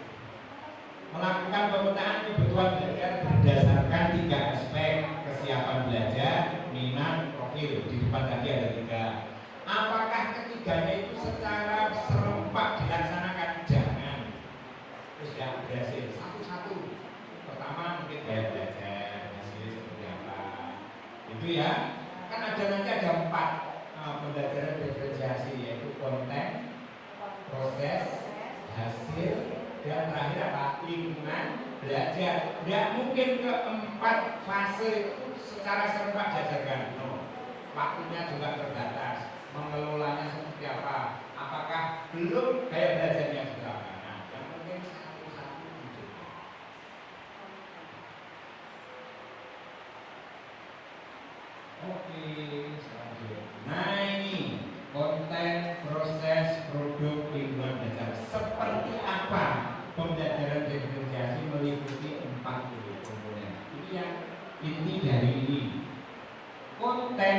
Melakukan pemetaan kebutuhan belajar berdasarkan 3 aspek: kesiapan belajar, minat, profil. Di depan tadi ada 3. Apakah ketiganya itu secara serempak dilaksanakan? Jangan. Terus tidak berhasil satu-satu. Pertama mungkin gaya belajar, hasilnya seperti apa? Itu ya. Kan nanti ada 4 pembelajaran diferensiasi, yaitu konten, proses, hasil, dan terakhir apa? Lingkungan belajar. Tidak mungkin ke-4 fase secara serempak diajarkan. Waktunya juga terbatas. Mengelolanya seperti apa? Apakah belum gaya belajarnya sudah? Nah, yang penting satu-satu muncul. Oke, selanjutnya. Nah ini konten, proses, produk, lingkungan belajar. Seperti apa pembelajaran diferensiasi meliputi 40 komponen? Ini yang inti dari ini. Konten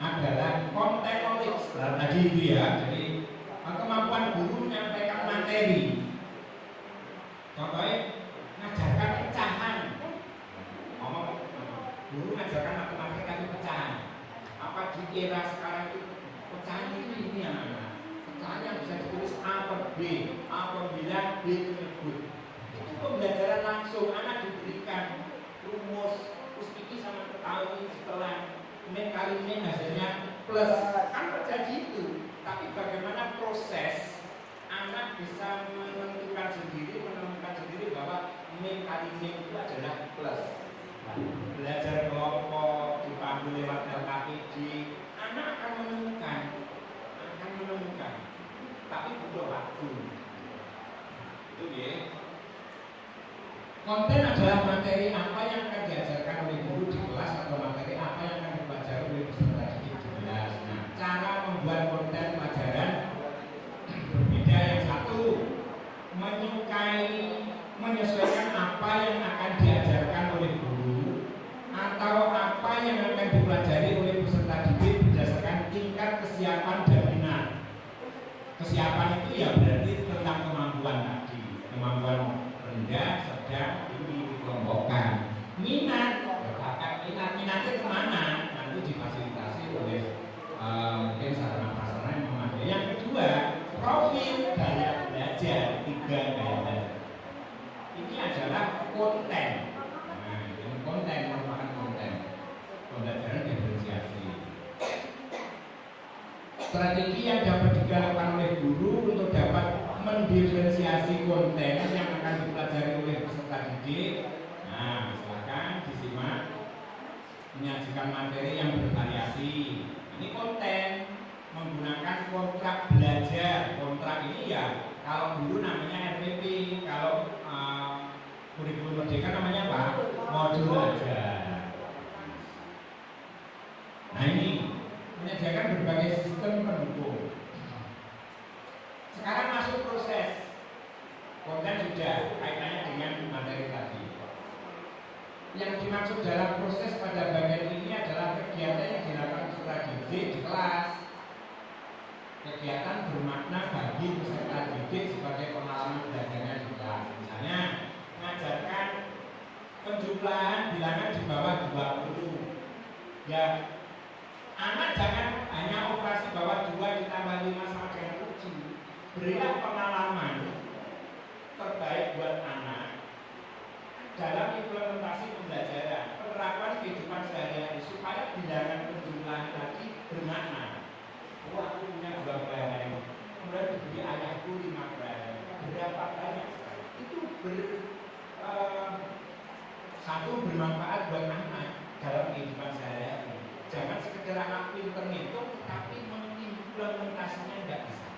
adalah konten knowledge. Tadi itu ya, jadi kemampuan guru menyampaikan materi. Contohnya ngajarkan pecahan. Guru ngajarkan matematika itu pecahan. Apa di era sekarang itu pecahan itu ini anak-anak. Pecahan yang bisa ditulis A per B, A per 9, B menyebut. Itu pembelajaran langsung, anak diberikan rumus, terus ini sama ketahui setelah min kali min hasilnya plus, kan terjadi itu. Tapi bagaimana proses anak bisa menemukan sendiri bahwa min kali min itu adalah plus. Belajar kelompok dipandu lewat LKPD, anak akan menemukan, tapi butuh waktu. Itu ya. Konten adalah materi apa yang akan diajarkan oleh guru di kelas atau materi apa yang akan dipelajari oleh peserta didik di kelas. Nah, cara membuat konten pelajaran berbeda. Yang satu, menyesuaikan apa yang akan diajarkan oleh guru atau apa yang akan dipelajari oleh peserta didik berdasarkan tingkat kesiapan dan minat. Kesiapan itu ya berarti tentang kemampuan tadi, kemampuan rendah, sedang, tinggi, dikelompokkan. Minat, bakat minatnya kemana? Nanti difasilitasi oleh mungkin sarana-prasarana yang memadai. Yang kedua, profil gaya belajar, 3 gaya belajar. Ini adalah konten. Nah, ini konten merupakan konten pembelajaran diferensiasi. Strategi yang dapat dilakukan oleh guru untuk dapat mendiferensiasi konten yang akan dipelajari oleh peserta didik. Nah, silakan disimak. Menyajikan materi yang bervariasi. Ini konten menggunakan kontrak belajar. Kontrak ini ya kalau dulu namanya RPP, kalau kurikulum merdeka namanya apa? Modul ajar. Nah ini menyediakan berbagai sistem pendukung. Sekarang masuk proses. Konten sudah kaitannya dengan materi tadi. Yang dimaksud dalam proses pada bagian ini adalah kegiatan yang dilakukan peserta didik di kelas. Kegiatan bermakna bagi peserta didik sebagai pengalaman belajarnya di kelas. Misalnya mengajarkan penjumlahan bilangan di bawah 20. Ya, anak jangan hanya operasi bawah 20 Berilah pengalaman terbaik buat anak dalam implementasi pembelajaran, penerapan kehidupan sehari-hari supaya bilangan penjumlahan tadi bermakna. Oh, aku punya 2 pelajaran, kemudian diberi ayahku 5 pelajaran. Berapa banyak? Itu satu bermanfaat buat anak dalam kehidupan sehari-hari. Jangan sekedar anak pinter ngitung, tapi mengimplementasinya nggak bisa.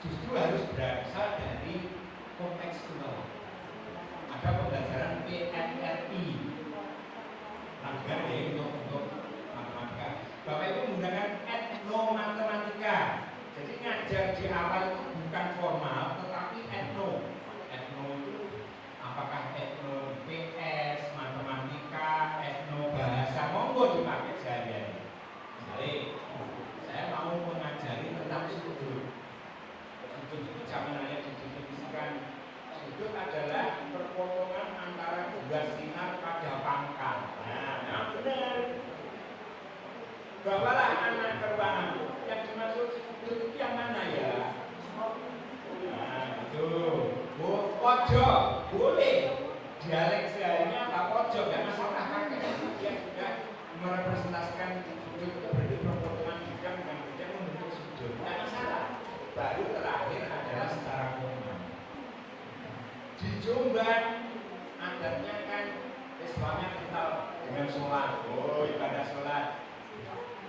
Justru harus berasal dari kontekstual. Ada pembelajaran PNRI, agar ya untuk matematika. Bapak Ibu menggunakan etnomatematika. Jadi ngajar di awal itu bukan formal, tetapi etno. Etno itu apakah etno PS, matematika, etno bahasa, monggo dipakai sehari-hari. Misalnya, saya mau mengajari tentang sudut. Sudut itu zaman hanya didefinisikan. Sudut adalah perpotongan antara 2 sinar pada pangkal. Nah, benar. Bawalah anak ke ruangan. Yang dimaksud sudut itu yang mana ya? Nah, itu. Pojok, boleh. Dialek seharinya apa pojok? Gak masalah pakai. Dia sudah merepresentasikan sudut berarti perpotongan bidang dengan bidang membentuk sudut. Gak masalah. Baru terakhir adalah secara formal. Di Jombang adatnya kan Islamnya kental dengan sholat. Oh, ibadah sholat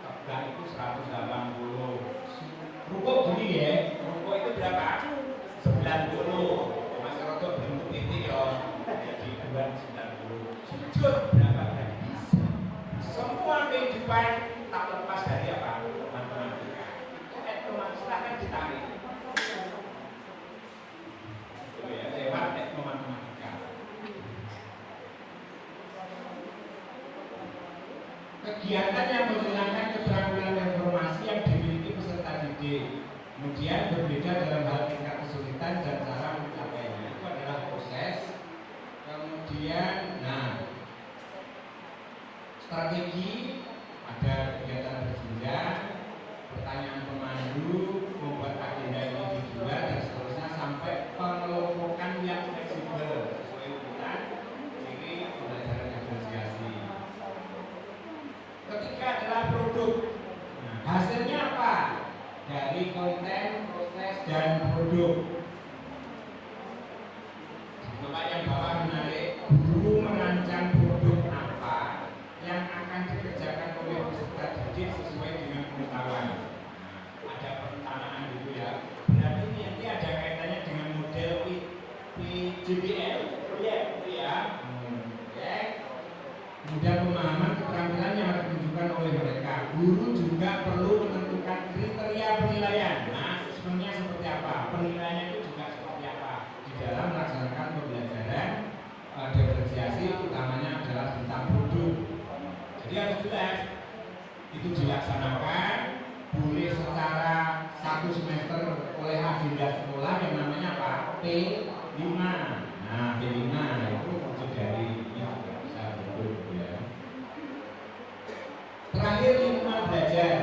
tegak itu 180. Rukuk gini ya, rukuk itu berapa? 90. Mas Roto bentuk titik ya, jadi 90. Sujud berapa kali bisa? Semua kehidupan tak lepas dari apa? Matematika. Itu etnomatematika, silahkan ditarik. Lewat etnomatematika. Kegiatan yang menggunakan keterampilan informasi yang dimiliki peserta didik, kemudian berbeda dalam hal tingkat kesulitan dan cara mencapainya. Itu adalah proses. Kemudian, strategi, ada kegiatan berjenjang, pertanyaan pemandu, membuat agenda individual dan seterusnya sampai pengelompokan yang fleksibel sesuai urutan ciri pembelajaran diferensiasi. Ketiga adalah produk. Nah, hasilnya apa? Dari konten, proses, dan produk. Bapak yang bawah menarik, guru merancang produk apa yang akan dikerjakan oleh peserta didik sesuai dengan pengetahuan. Ada perencanaan gitu ya. Berarti nanti ada kaitannya dengan model PJBL, proyek gitu ya. Kemudian pemahaman keterampilan yang harus ditunjukkan oleh mereka. Guru juga perlu menentukan kriteria penilaian. Nah, sebenarnya seperti apa? Penilaiannya itu juga seperti apa di dalam melaksanakan pembelajaran diferensiasi, utamanya adalah tentang produk. Jadi harus jelas itu dilaksanakan, boleh secara 1 semester oleh agenda sekolah yang namanya apa? P5. Nah, P5 itu wujud dari ini juga bisa produk ya. Terakhir, lingkungan belajar.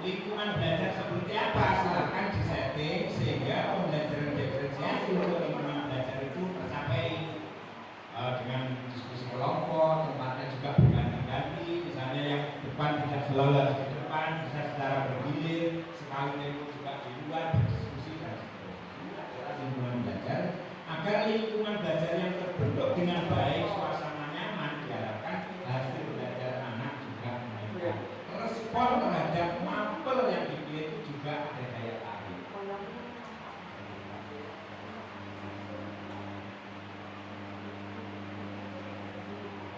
Lingkungan belajar seperti apa? Silahkan disetting sehingga pembelajaran diferensiasi untuk lingkungan belajar itu tercapai dengan diskusi kelompok, tempatnya juga berganti-ganti. Misalnya yang depan tidak selalu harus di depan, bisa secara bergilir, sekali tempo juga di luar berdiskusi dan seterusnya. Adalah lingkungan belajar agar lingkungan belajar yang terbentuk dengan baik, suasana nyaman, diharapkan hasil belajar anak juga meningkat. Respon terhadap mapel yang dipilih itu juga ada daya tarik.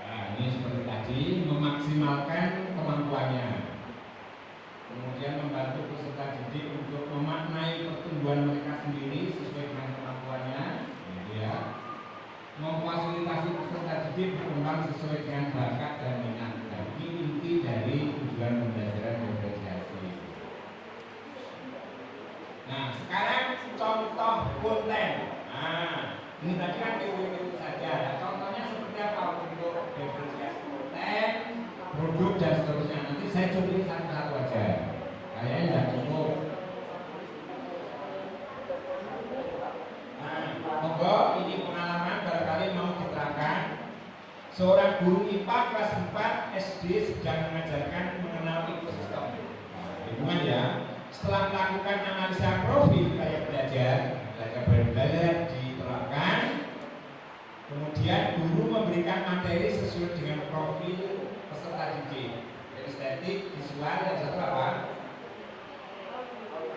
Nah, ini seperti tadi, memaksimalkan kemampuannya. Kemudian membantu peserta didik untuk memaknai pertumbuhan mereka sendiri sesuai dengan kemampuannya, ya. Memfasilitasi peserta didik berkembang sesuai dengan bakat dan minat. Ini inti dari tujuan pembelajaran diferensiasi. Nah, sekarang contoh konten. Nah, ini tadi kan teori saja. Nah, contohnya seperti apa untuk diferensiasi konten, produk dan seterusnya. Nanti saya coba satu-satu aja. Kayaknya tidak cukup. kepada guru IPA kelas 4 SD sedang mengajarkan mengenal ekosistem. Hubungan ya. Setelah melakukan analisa profil gaya belajar diterapkan, kemudian guru memberikan materi sesuai dengan profil peserta didik. Estetik, visual, dan satu apa?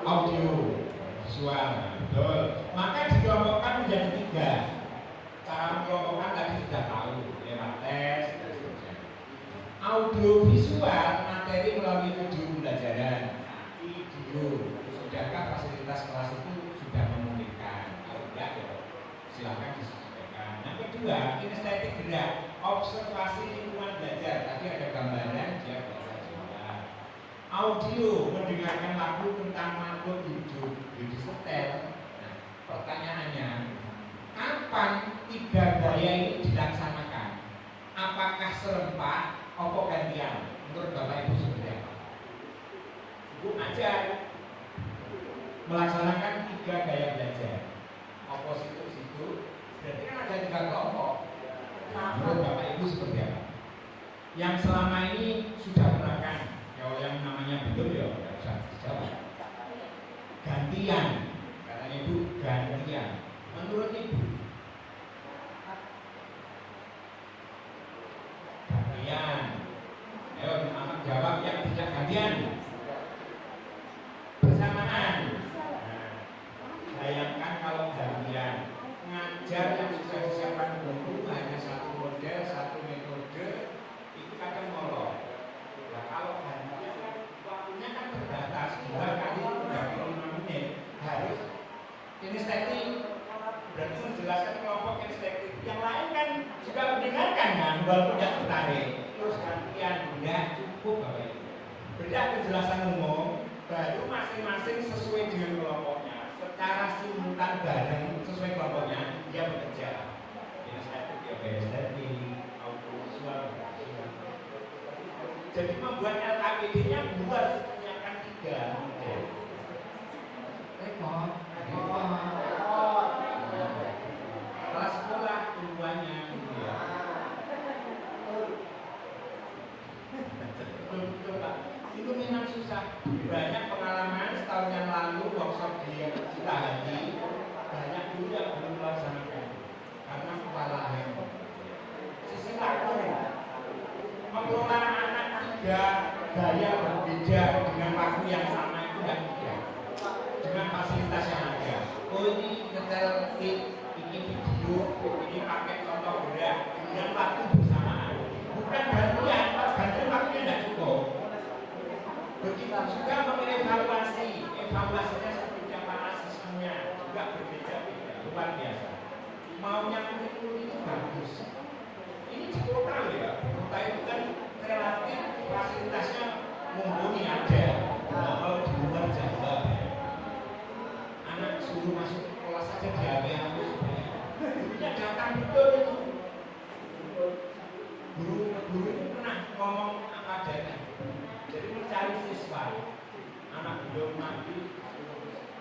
Audio, visual, betul. Maka dikelompokkan menjadi 3. Cara mengelompokkan tadi sudah tahu, lewat tes dan seterusnya. Audio visual materi melalui video pembelajaran. Video, sudahkah fasilitas kelas itu sudah memungkinkan? Kalau tidak, ya silakan disesuaikan. Yang kedua, kinestetik gerak, observasi lingkungan belajar. Tadi ada gambaran dia belajar juga. Audio, mendengarkan lagu tentang makhluk hidup, disetel. Nah, pertanyaannya, kapan 3 gaya ini dilaksanakan? Apakah serempak atau gantian? Menurut Bapak Ibu seperti apa? Ibu ajar melaksanakan 3 gaya belajar. Opositus itu berarti kan ada 3 kelompok. Menurut Bapak Ibu seperti apa? Yang selama ini sudah pernah kan? Kalau yang namanya belum ya tidak usah dijawab. Gantian, katanya Ibu gantian. Menurut Ibu gantian. Ayo anak jawab yang tidak gantian. Bersamaan. Nah, bayangkan kalau gantian ngajar yang sudah disiapkan guru hanya 1 model, 1 metode, itu kadang molor. Nah, kalau gantian kan waktunya kan terbatas, 2 kali 35 menit. Harus kinestetik, berarti menjelaskan kelompok kinestetik. Yang lain kan juga mendengarkan kan, walaupun tidak tertarik. Terus gantian, tidak cukup Bapak Ibu. Beda penjelasan umum, baru masing-masing sesuai dengan kelompoknya. Secara simultan bareng sesuai kelompoknya, dia bekerja. Kinestetik, ya kinestetik, audiovisual. Jadi membuat LKPD-nya buat menyiapkan 3 model. Repot. Kelas sekolah tujuannya gitu ya. Betul Pak. Itu memang susah. Banyak pengalaman setahun yang lalu workshop di Citahadi, banyak guru yang belum melaksanakan karena kewalahan. Sisi waktu mengelola anak 3 gaya berbeda dengan waktu yang sama itu tidak mudah. Dengan fasilitas yang ada. Oh ini nyetel ini video, ini pakai contoh gerak, kemudian waktu bersamaan. Bukan gantian waktunya tidak cukup. Begitu juga mengevaluasi, evaluasinya seperti apa sistemnya juga berbeda-beda, luar biasa. Maunya kurikulum itu bagus. Ini di kota ya, kota itu kan relatif fasilitasnya mumpuni ada. Nah, kalau di luar Jawa, anak suruh masuk kelas saja diambil supaya gurunya datang betul itu. Guru itu pernah ngomong apa adanya. Jadi mencari siswa, anak belum mandi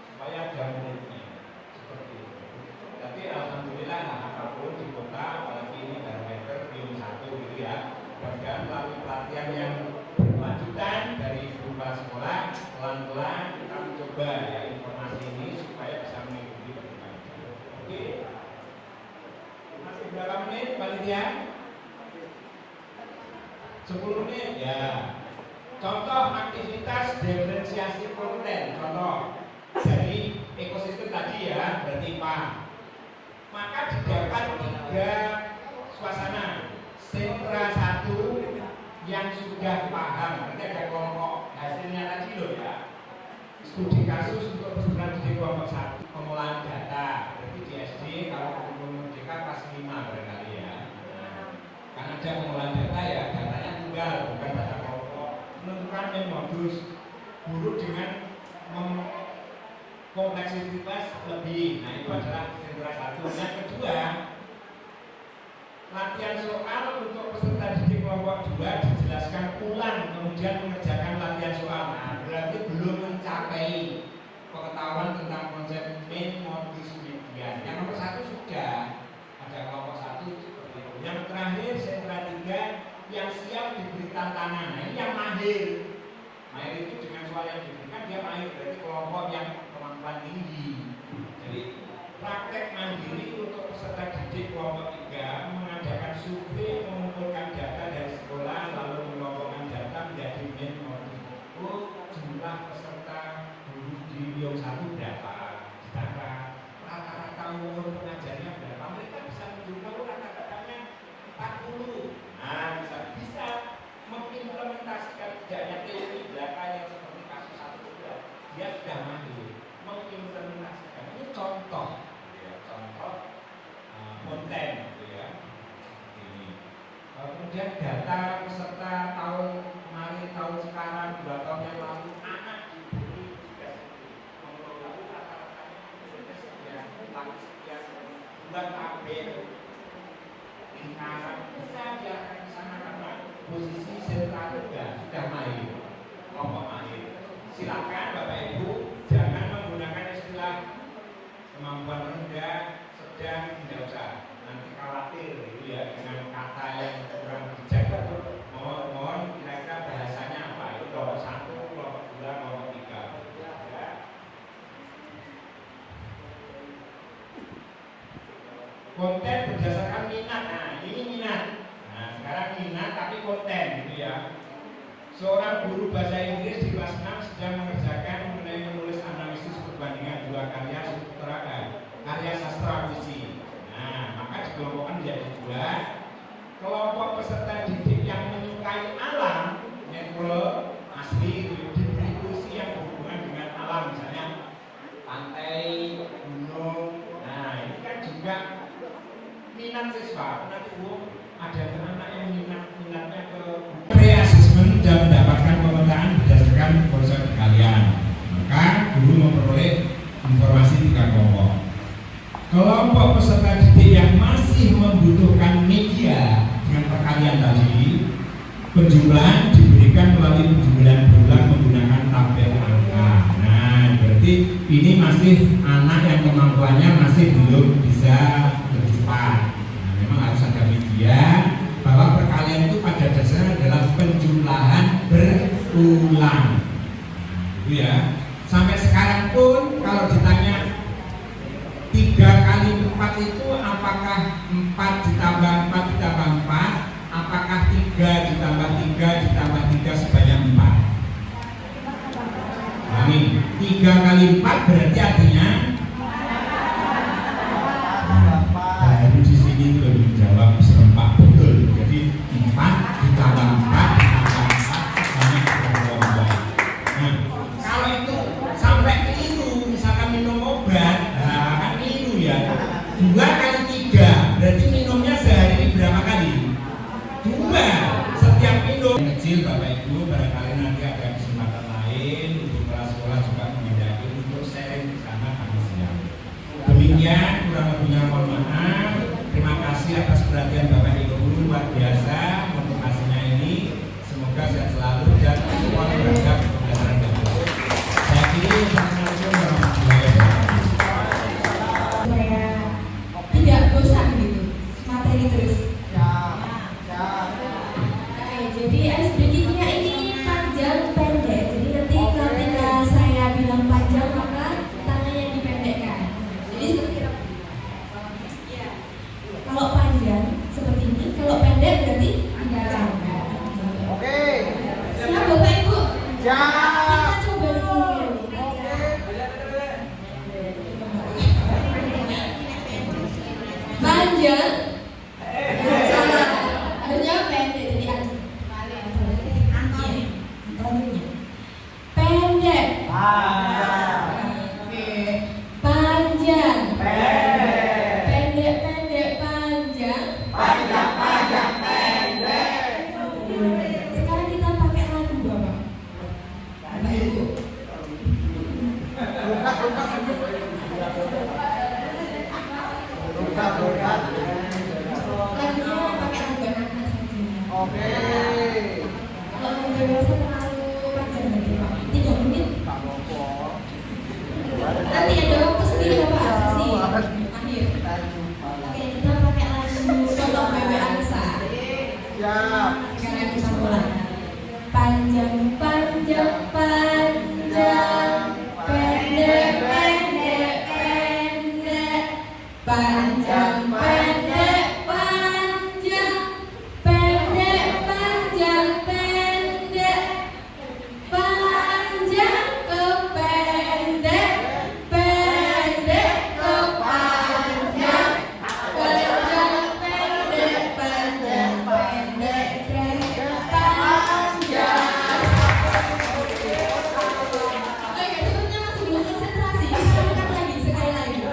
supaya ada muridnya seperti itu. Tapi alhamdulillah apapun di kota, apalagi ini barometer belum 1 gitu ya. Mudah-mudahan melalui pelatihan yang berkelanjutan dari berupa sekolah, pelan-pelan kita mencoba ya informasi ini supaya bisa mengikuti perkembangan. Oke, masih berapa menit panitia? 10 menit ya. Contoh aktivitas diferensiasi konten. Contoh dari ekosistem tadi ya, berarti IPA. Maka didapat 3 suasana. Sentra 1 yang sudah paham, berarti ada kelompok hasilnya tadi loh ya. Studi kasus untuk peserta didik kelompok 1, pengolahan data. Berarti di SD kalau Merdeka kelas 5 barangkali ya. Karena ada pengolahan data ya, datanya tunggal bukan data kelompok. Menentukan modus guru dengan kompleksitas lebih. Nah itu adalah sentra 1. Yang kedua, latihan soal untuk peserta didik kelompok 2 dijelaskan ulang, kemudian mengerjakan latihan soal. Nah, berarti belum mencapai pengetahuan tentang konsep main modus media. Yang nomor 1 sudah ada kelompok 1 seperti itu. Yang terakhir sentra 3 yang siap diberi tantangan. Nah, ini yang mahir. Mahir itu dengan soal yang diberikan dia mahir, berarti kelompok yang kemampuan tinggi. Jadi praktek mandiri untuk peserta didik kelompok 3 mengadakan survei, mengumpulkan data dari sekolah, lalu mengelompokkan data menjadi main modus. Oh, jumlah peserta guru di Riau 1 berapa? Ditata rata-rata umur pengajarnya berapa? Mereka bisa menunjukkan rata-ratanya 40. Nah, bisa mengimplementasikan tidaknya teori belakang yang seperti kasus 1 dia sudah mahir mengimplementasikan. Ini contoh ya, contoh konten gitu ya. Ini kemudian data peserta tahun kemarin, tahun sekarang, 2 tahun yang lalu, anak diberi juga mengelola rata-ratanya sekian, sekian bulan tabel lingkaran bisa diarahkan ke sana karena posisi sentra 3 sudah mahir, kelompok mahir. Silakan Bapak Ibu jangan menggunakan istilah kemampuan rendah, sedang, tidak usah. Nanti khawatir gitu ya dengan kata yang kurang bijak. Mohon kira-kira bahasanya apa? Itu kelompok 1, kelompok 2, kelompok 3. Ya. Konten berdasarkan minat. Nah, ini minat. Nah, sekarang minat tapi konten gitu ya. Seorang guru bahasa Inggris di kelas 6 sedang mengerjakan mengenai menulis analisis perbandingan 2 karya karya sastra puisi. Nah, maka dikelompokkan menjadi 2. Kelompok peserta didik yang menyukai alam, natural, asli, diberi puisi yang berhubungan dengan alam, misalnya pantai, gunung. Nah, ini kan juga minat siswa. Nanti ada anak yang minatnya ke pre-assessment dan mendapatkan pemetaan berdasarkan proses kalian. Maka guru memperoleh informasi 3 kelompok. Kelompok peserta didik yang masih membutuhkan media dengan perkalian tadi, penjumlahan diberikan melalui penjumlahan berulang menggunakan tabel angka. Nah, berarti ini masih anak yang kemampuannya masih belum bisa lebih cepat. Nah, memang harus ada media bahwa perkalian itu pada dasarnya adalah penjumlahan berulang. Nah, itu ya. Sampai sekarang pun kalau ditanya 3 kali 4 itu apakah 4 ditambah 4 ditambah 4, apakah 3 ditambah 3 ditambah 3 sebanyak 4? Nah, ini 3 kali 4 berarti artinya baru di sini itu lebih jawab serempak betul. Jadi 4 ditambah 4 ditambah 4 sebanyak 2. Nah, kalau itu sampai keliru, misalkan minum obat, nah kan keliru ya. 2 kali 3 berarti minumnya sehari ini berapa kali? 2 setiap minum. Kecil Bapak Ibu barangkali nanti ada kesempatan lain untuk kelas sekolah juga menghindari untuk sharing di sana kami siang. Demikian kurang lebihnya mohon maaf. Terima kasih atas perhatian Bapak Ibu, luar biasa motivasinya ini. Semoga sehat selalu dan semua beragam pembelajaran yang baik. Saya kira Assalamualaikum warahmatullahi wabarakatuh. Supaya tidak bosan gitu materi terus. Jadi ice breaking-nya ini panjang pendek. Jadi nanti ketika saya bilang panjang maka tangannya dipendekkan. Jadi seperti kalau panjang seperti ini, kalau pendek berarti agak lambat. Oke. Siap Bapak Ibu? Ya. Kita coba dulu. Panjang. Salah. Harusnya pendek jadi pendek. Oke. Panjang. Pendek, pendek, panjang. Sekarang kita pakai lagu Bapak. Bapak Ibu. Lagunya pakai lagu anak-anak saja. Oke. Kalau yang dewasa terlalu panjang nanti Pak. 3 menit. Nanti ada waktu sendiri Bapak, sesi akhir. Oke, kita pakai lagu Tolong BWA Panjang pendek panjang, pendek panjang pendek, panjang ke pendek, pendek ke panjang, panjang pendek panjang pendek pendek panjang. Oke, sebelumnya masih belum konsentrasi. Ulang lagi sekali lagi.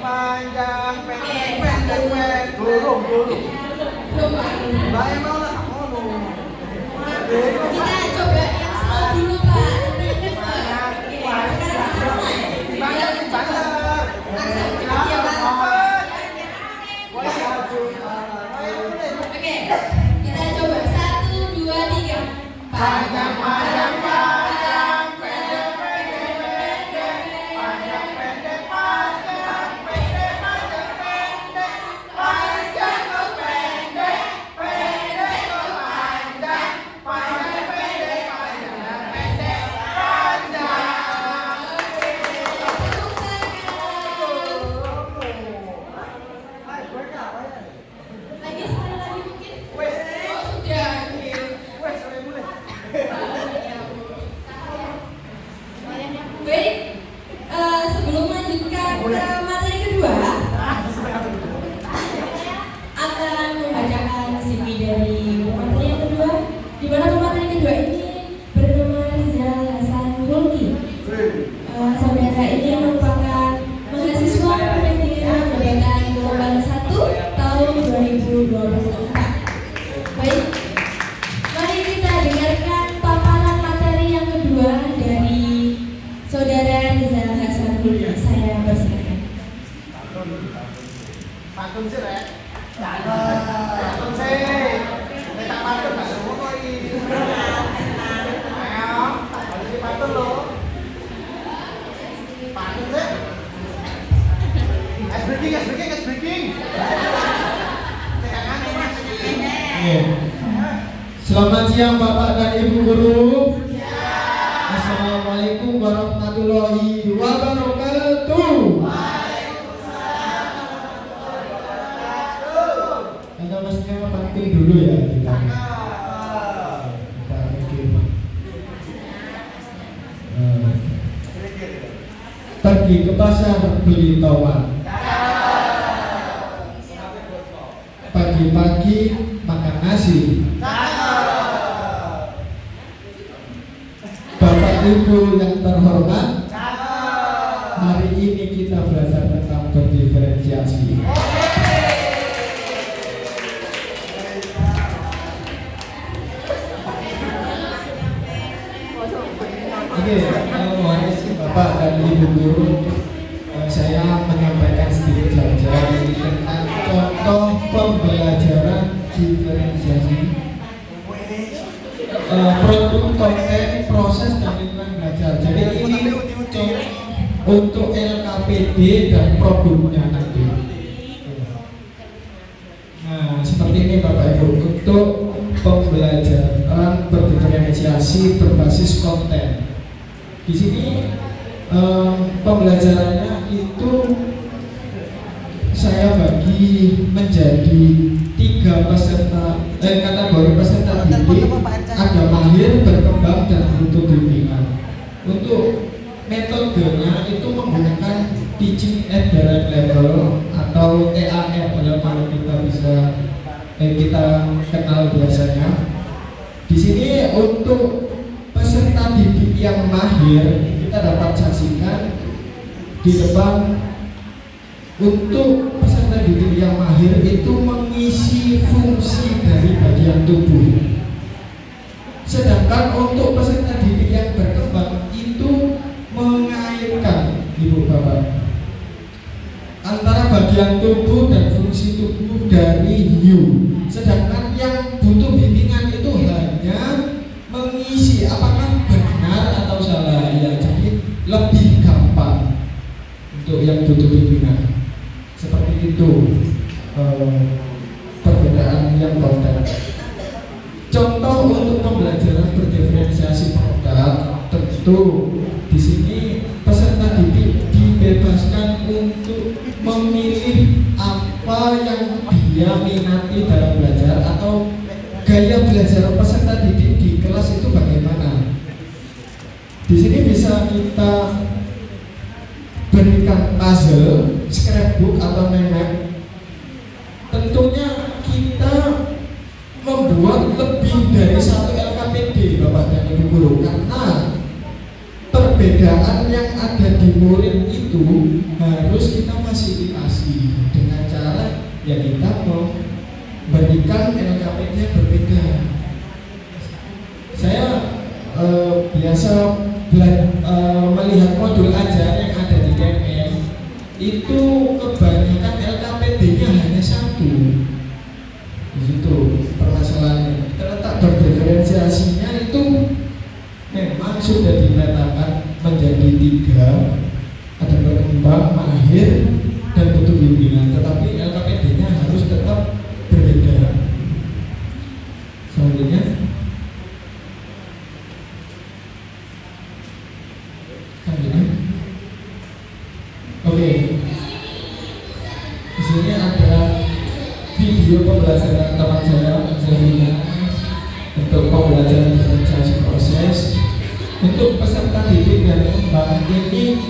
Panjang, pendek, pendek. Belum. Belum lagi. Mbak emang lah, Kita coba yang slow dulu Pak. Sekarang kita mulai. Aksen cepat ya Pak. Oke, kita coba 1, 2, 3. Panjang, panjang, panjang, pendek, pendek, pendek, panjang, pendek, panjang, pendek, panjang, pendek, panjang ke pendek, pendek ke panjang, panjang, pendek, panjang, pendek, panjang. Lagi sekali lagi mungkin. Oh sudah. Baik, sebelum melanjutkan ke materi kedua, akan membacakan CV dari pemateri yang kedua, di mana pemateri kedua ini bernama Rizal Hasan Hulki. Saudara ini merupakan mahasiswa pendidikan jabatan gelombang 1 tahun 2024. Baik, mari kita dengarkan paparan materi yang kedua dari Saudara Rizal Hasan Hulki. Saya persilakan. pantun sih, Rek. Pantun sih. Nek tak pantun gak semono iki. Ayo, balik pantun lo. Pantun sih. Ice breaking. Tekan Mas. Oke. Selamat siang Bapak dan Ibu Guru. Assalamualaikum warahmatullahi wabarakatuh. Kita mestinya pantun dulu ya kita. Kita mungkin pergi ke pasar beli tomat. Pagi-pagi makan nasi. Bapak Ibu yang terhormat, hari ini kita belajar tentang berdiferensiasi. Oke, hari ini Bapak dan Ibu Guru, saya menyampaikan sedikit saja tentang contoh pembelajaran diferensiasi. Produk, konten, proses, dan lingkungan belajar. Jadi ini untuk LKPD dan produknya nanti. Nah, seperti ini Bapak Ibu, untuk pembelajaran berdiferensiasi berbasis konten. Di sini pembelajarannya itu saya bagi menjadi 3 kategori peserta didik. Ada mahir, berkembang, dan butuh bimbingan. Untuk metodenya itu menggunakan teaching at direct level atau TAR kalau kita bisa kita kenal biasanya. Di sini untuk peserta didik yang mahir kita dapat saksikan di depan. Untuk peserta didik yang mahir itu mengisi fungsi dari bagian tubuh. Sedangkan untuk peserta didik yang berkembang itu mengaitkan Ibu Bapak antara bagian tubuh dan fungsi tubuh dari hiu. Sedangkan yang butuh bimbingan itu hanya mengisi apakah benar atau salah ya. Jadi lebih gampang untuk yang butuh bimbingan. Seperti itu perbedaan yang konten. Contoh untuk pembelajaran berdiferensiasi produk, tentu di sini peserta didik dibebaskan yang dia minati dalam belajar atau gaya belajar peserta didik di kelas itu bagaimana. Di sini bisa kita berikan puzzle, scrapbook atau map. Tentunya kita membuat lebih dari satu LKPD Bapak dan Ibu guru, karena perbedaan yang ada di murid itu harus kita fasilitasi dengan cara ya kita memberikan LKPD yang berbeda. Saya biasa melihat modul ajar yang ada di KMM itu kebanyakan LKPD-nya hanya satu. Di situ permasalahannya. Terletak berdiferensiasinya itu memang sudah dimetakan menjadi 3, ada berkembang, mahir, dan butuh bimbingan. Tetapi LKPD-nya harus tetap berbeda. Selanjutnya, oke. Di sini ada video pembelajaran teman saya untuk pembelajaran diferensiasi proses. Untuk peserta didik dan pengembang ini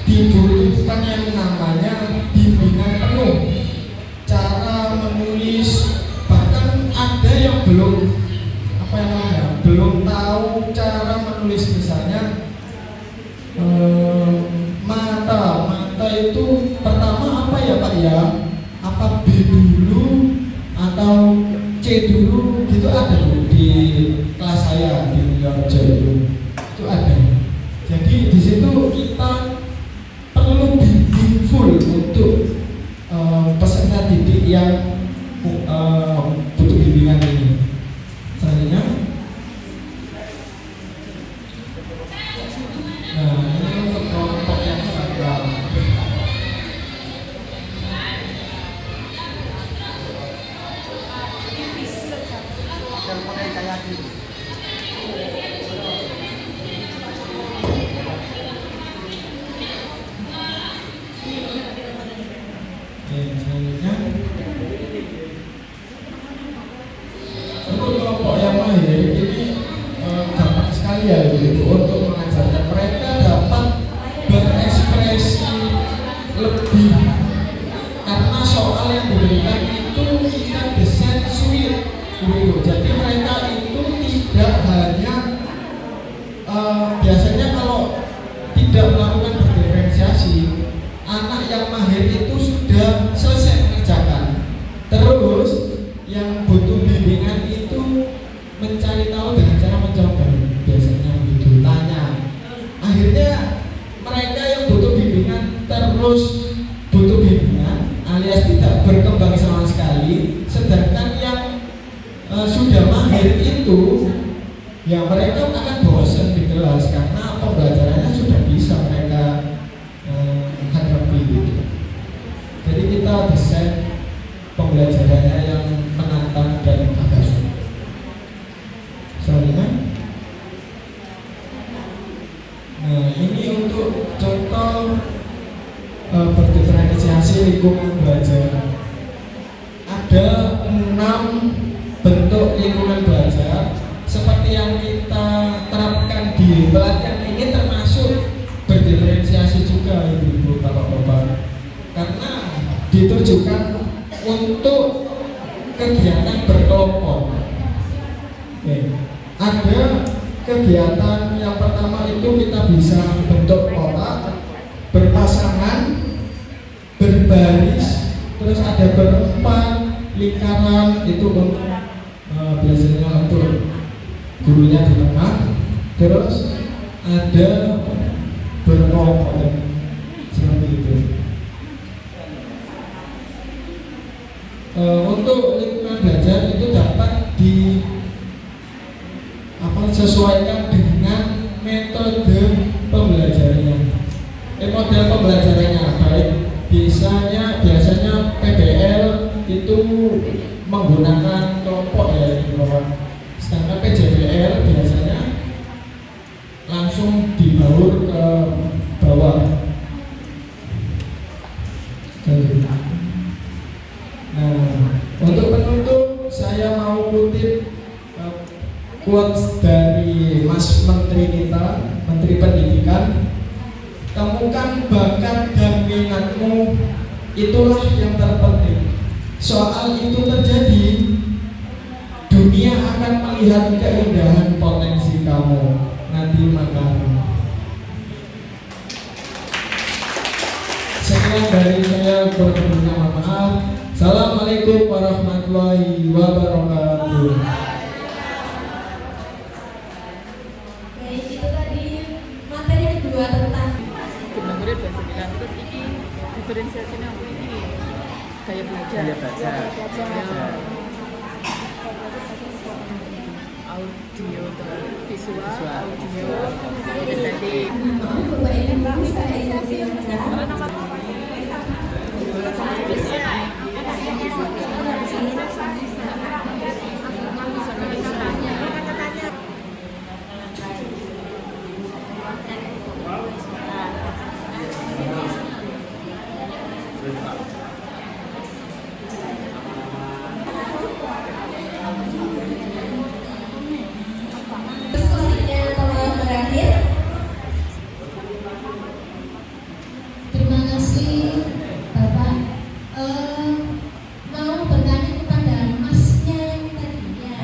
dibutuhkan yang namanya bimbingan penuh, cara menulis, bahkan ada yang belum tahu cara menulis, misalnya mata itu pertama apa ya Pak ya, apa B dulu atau C dulu gitu, ada di kelas saya di Wilayah itu ada. Jadi di situ kita perlu bimbing full untuk peserta didik yang butuh bimbingan ini. Selanjutnya, nah ini untuk kelompok yang gagal. Untuk kelompok yang mahir ini gampang sekali ya gitu, untuk mengajarkan mereka dapat berekspresi lebih, karena soal yang diberikan itu kita desain suite gitu. Jadi mereka itu tidak hanya biasanya kalau tidak melakukan berdiferensiasi, anak yang mahir itu sudah selesai mengerjakan. Terus yang butuh bimbingan itu mencari tahu dengan cara mencoba, biasanya begitu, tanya. Akhirnya mereka yang butuh bimbingan terus butuh bimbingan alias tidak berkembang sama sekali. Sedangkan yang sudah mahir itu ya mereka akan bosan di kelas karena pembelajarannya sudah bisa mereka hadapi gitu. Jadi kita desain pembelajarannya yang menantang dan agak sulit. Soalnya, nah ini untuk contoh berdiferensiasi lingkungan belajar. Ada 6 bentuk lingkungan belajar seperti yang kita terapkan di pelatihan ini, termasuk berdiferensiasi juga Ibu Bapak-bapak, karena ditujukan untuk kegiatan berkelompok. Oke. Ada kegiatan yang pertama itu kita bisa bentuk kotak, berpasangan, berbaris, terus ada berempat, lingkaran, itu biasanya untuk gurunya di tengah, terus ada berkelompok seperti itu. Untuk lingkungan belajar itu dapat sesuaikan dengan metode pembelajarannya. Model pembelajarannya baik biasanya PBL itu menggunakan kelompok ya di bawah. Sedangkan PJBL biasanya langsung dibaur ke bawah. menteri kita, Menteri Pendidikan, temukan bakat dan minatmu, itulah yang terpenting. Soal itu terjadi, dunia akan melihat keindahan potensi kamu. Nadiem Makarim. Sekian dari saya, berterima maaf. Assalamualaikum warahmatullahi wabarakatuh. Baik, itu tadi materi kedua tentang Nomornya 29 terus ini diferensiasinya ini gaya belajar. Audio visual, audio estetik. Bapak Ibu saya diskusinya telah berakhir. Terima kasih Bapak. Mau bertanya kepada Masnya yang tadinya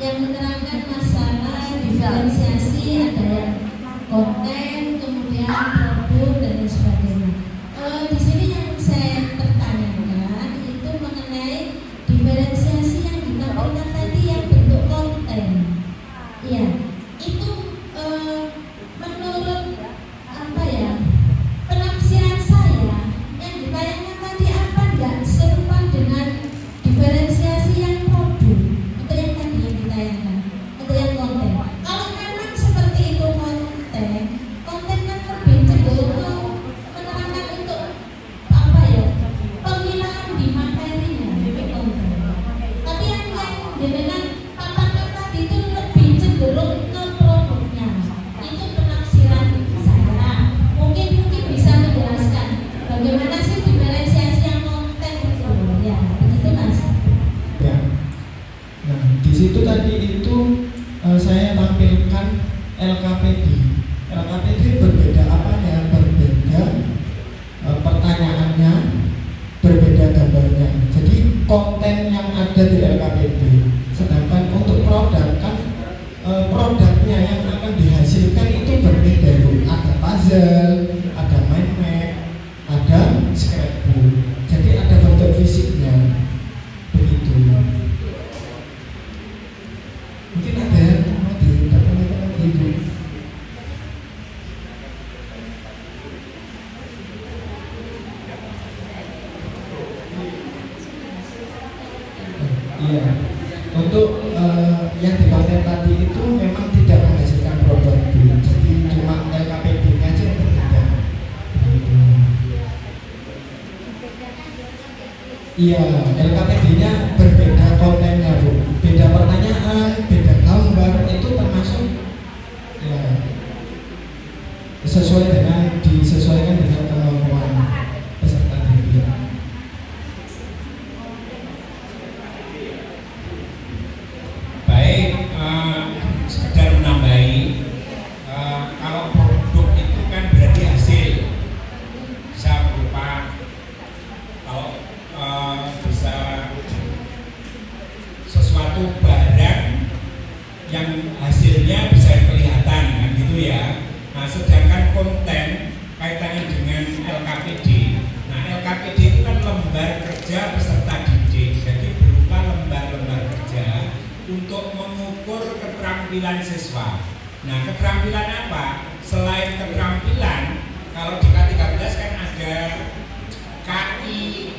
yang menerangkan masalah diferensiasi, ada yang konten, kemudian produk dan lain sebagainya. Di sini yang saya pertanyakan itu mengenai diferensiasi yang ditampilkan tadi yang bentuk konten. Iya, itu menurut apa ya? Penafsiran saya yang ditayangkan tadi apa enggak serupa dengan diferensiasi yang produk atau yang tadi yang ditayangkan atau yang konten. Kalau memang seperti itu konten kan lebih cenderung menerangkan untuk apa ya, pemilahan di materinya itu konten. Tapi yang dengan papakan tadi itu lebih cenderung ke produknya. Itu penafsiran saya. Mungkin bisa menjelaskan bagaimana sih diferensiasi yang konten itu. Ya, begitu Mas. Ya. Nah, di situ tadi itu saya tampilkan LKPD. LKPD berbeda apanya? Berbeda pertanyaannya, berbeda gambarnya. Jadi konten yang ada di LKPD, sedangkan untuk produk kan produknya yang akan dihasilkan itu berbeda. Ada puzzle, ada mind map, ada scrapbook. Jadi ada bentuk fisiknya. Begitu. Mungkin ada yang mau ditanyakan lagi, Ibu. Iya. Untuk yang di konten tadi itu memang tidak menghasilkan produk, jadi cuma LKPD-nya aja yang berbeda. Begitu. Iya, LKPD-nya berbeda kontennya, Bu. Beda pertanyaan, beda gambar, itu termasuk ya disesuaikan dengan kemampuan peserta didik. Baik, sekedar menambahi, kalau produk itu kan berarti hasil, bisa berupa kalau bisa sesuatu barang yang hasilnya bisa kelihatan kan gitu ya. Nah, sedangkan konten kaitannya dengan LKPD. Nah, LKPD itu kan lembar kerja peserta didik, jadi berupa lembar-lembar kerja untuk mengukur keterampilan siswa. Nah, keterampilan apa? Selain keterampilan, kalau di K13 kan ada KI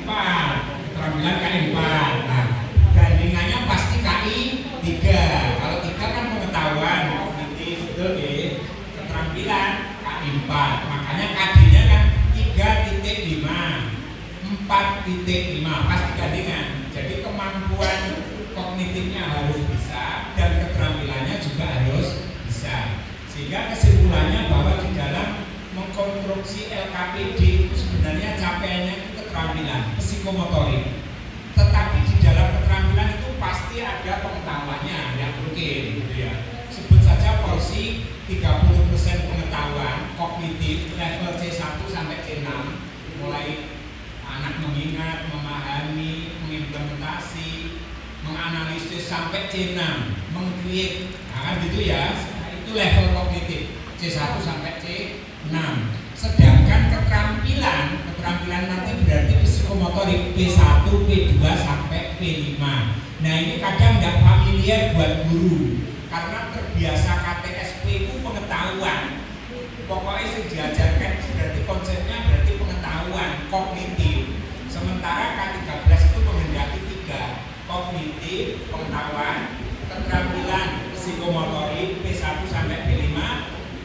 4, keterampilan KI 4. Nah, gandingannya pasti KI 3. Kalau 3 kan pengetahuan, kognitif, betul ya. Keterampilan KI 4. Makanya KD-nya kan 3.5, 4.5, pasti gandingan. Jadi kemampuan kognitifnya harus bisa dan keterampilannya juga harus bisa. Sehingga kesimpulannya bahwa di dalam mengkonstruksi LKPD itu sebenarnya capaiannya itu keterampilan psikomotorik. Tetapi di dalam keterampilan itu pasti ada pengetahuannya yang mungkin gitu ya. 30% pengetahuan kognitif level C1 sampai C6, mulai anak mengingat, memahami, mengimplementasi, menganalisis sampai C6, meng-create. Nah, kan gitu ya. Itu level kognitif C1 sampai C6. Sedangkan keterampilan nanti berarti psikomotorik P1, P2 sampai P5. Nah, ini kadang nggak familiar buat guru karena terbiasa KTSP itu pengetahuan. Pokoknya yang diajarkan berarti konsepnya berarti pengetahuan kognitif. Sementara K13 itu menghendaki 3, kognitif, pengetahuan, keterampilan psikomotorik P1 sampai P5.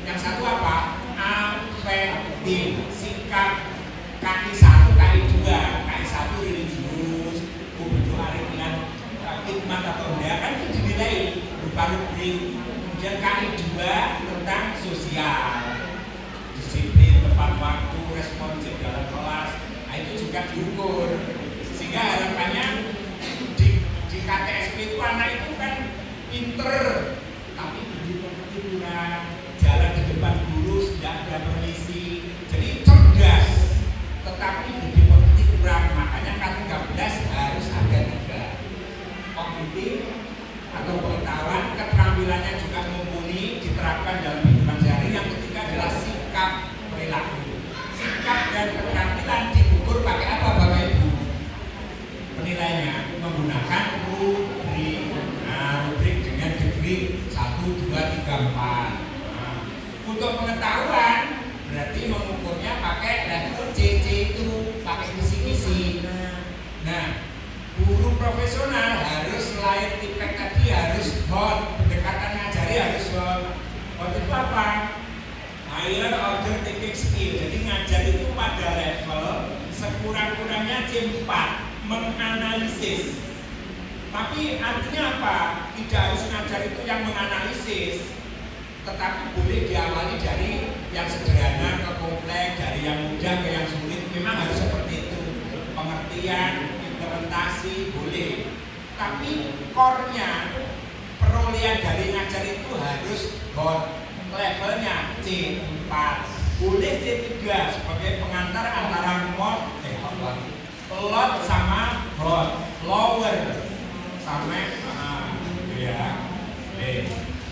Yang satu apa? Afektif, sikap. KI1, KI2, KI1 religius, kubu arifinan, khidmat atau enggak kan itu dinilai berupa rubrik. Kemudian KI2 tentang sosial, disiplin, tepat waktu, responsif dalam kelas. Nah, itu juga diukur. Sehingga harapannya di KTSP itu anak itu kan pinter, tapi budi kurang, jalan di depan guru tidak ada permisi, jadi cerdas, tetapi budi pekerti kurang. Makanya K13 harus ada 3, kognitif atau pengetahuan, keterampilannya juga mumpuni, diterapkan dalam kehidupan sehari. Yang ketiga adalah sikap perilaku. Sikap dan keterampilan diukur pakai apa Bapak Ibu? Penilaiannya menggunakan rubrik. Nah, rubrik dengan degree 1, 2, 3, 4. Nah, untuk pengetahuan berarti mengukurnya pakai level CC itu, pakai kisi-kisi. Nah, guru profesional harus selain tipek tadi harus hot, pendekatan ngajari harus hot. Hot itu apa? Higher order thinking skill. Jadi ngajar itu pada level sekurang-kurangnya C4, menganalisis. Tapi artinya apa? Tidak harus ngajar itu yang menganalisis, tetapi boleh diawali dari yang sederhana ke kompleks, dari yang mudah ke yang sulit. Memang harus seperti itu. Pengertian, implementasi boleh, tapi core-nya perolehan dari ngajar itu harus hot, levelnya C4, boleh C3 sebagai pengantar antara lot sama hot, lower sampai ya.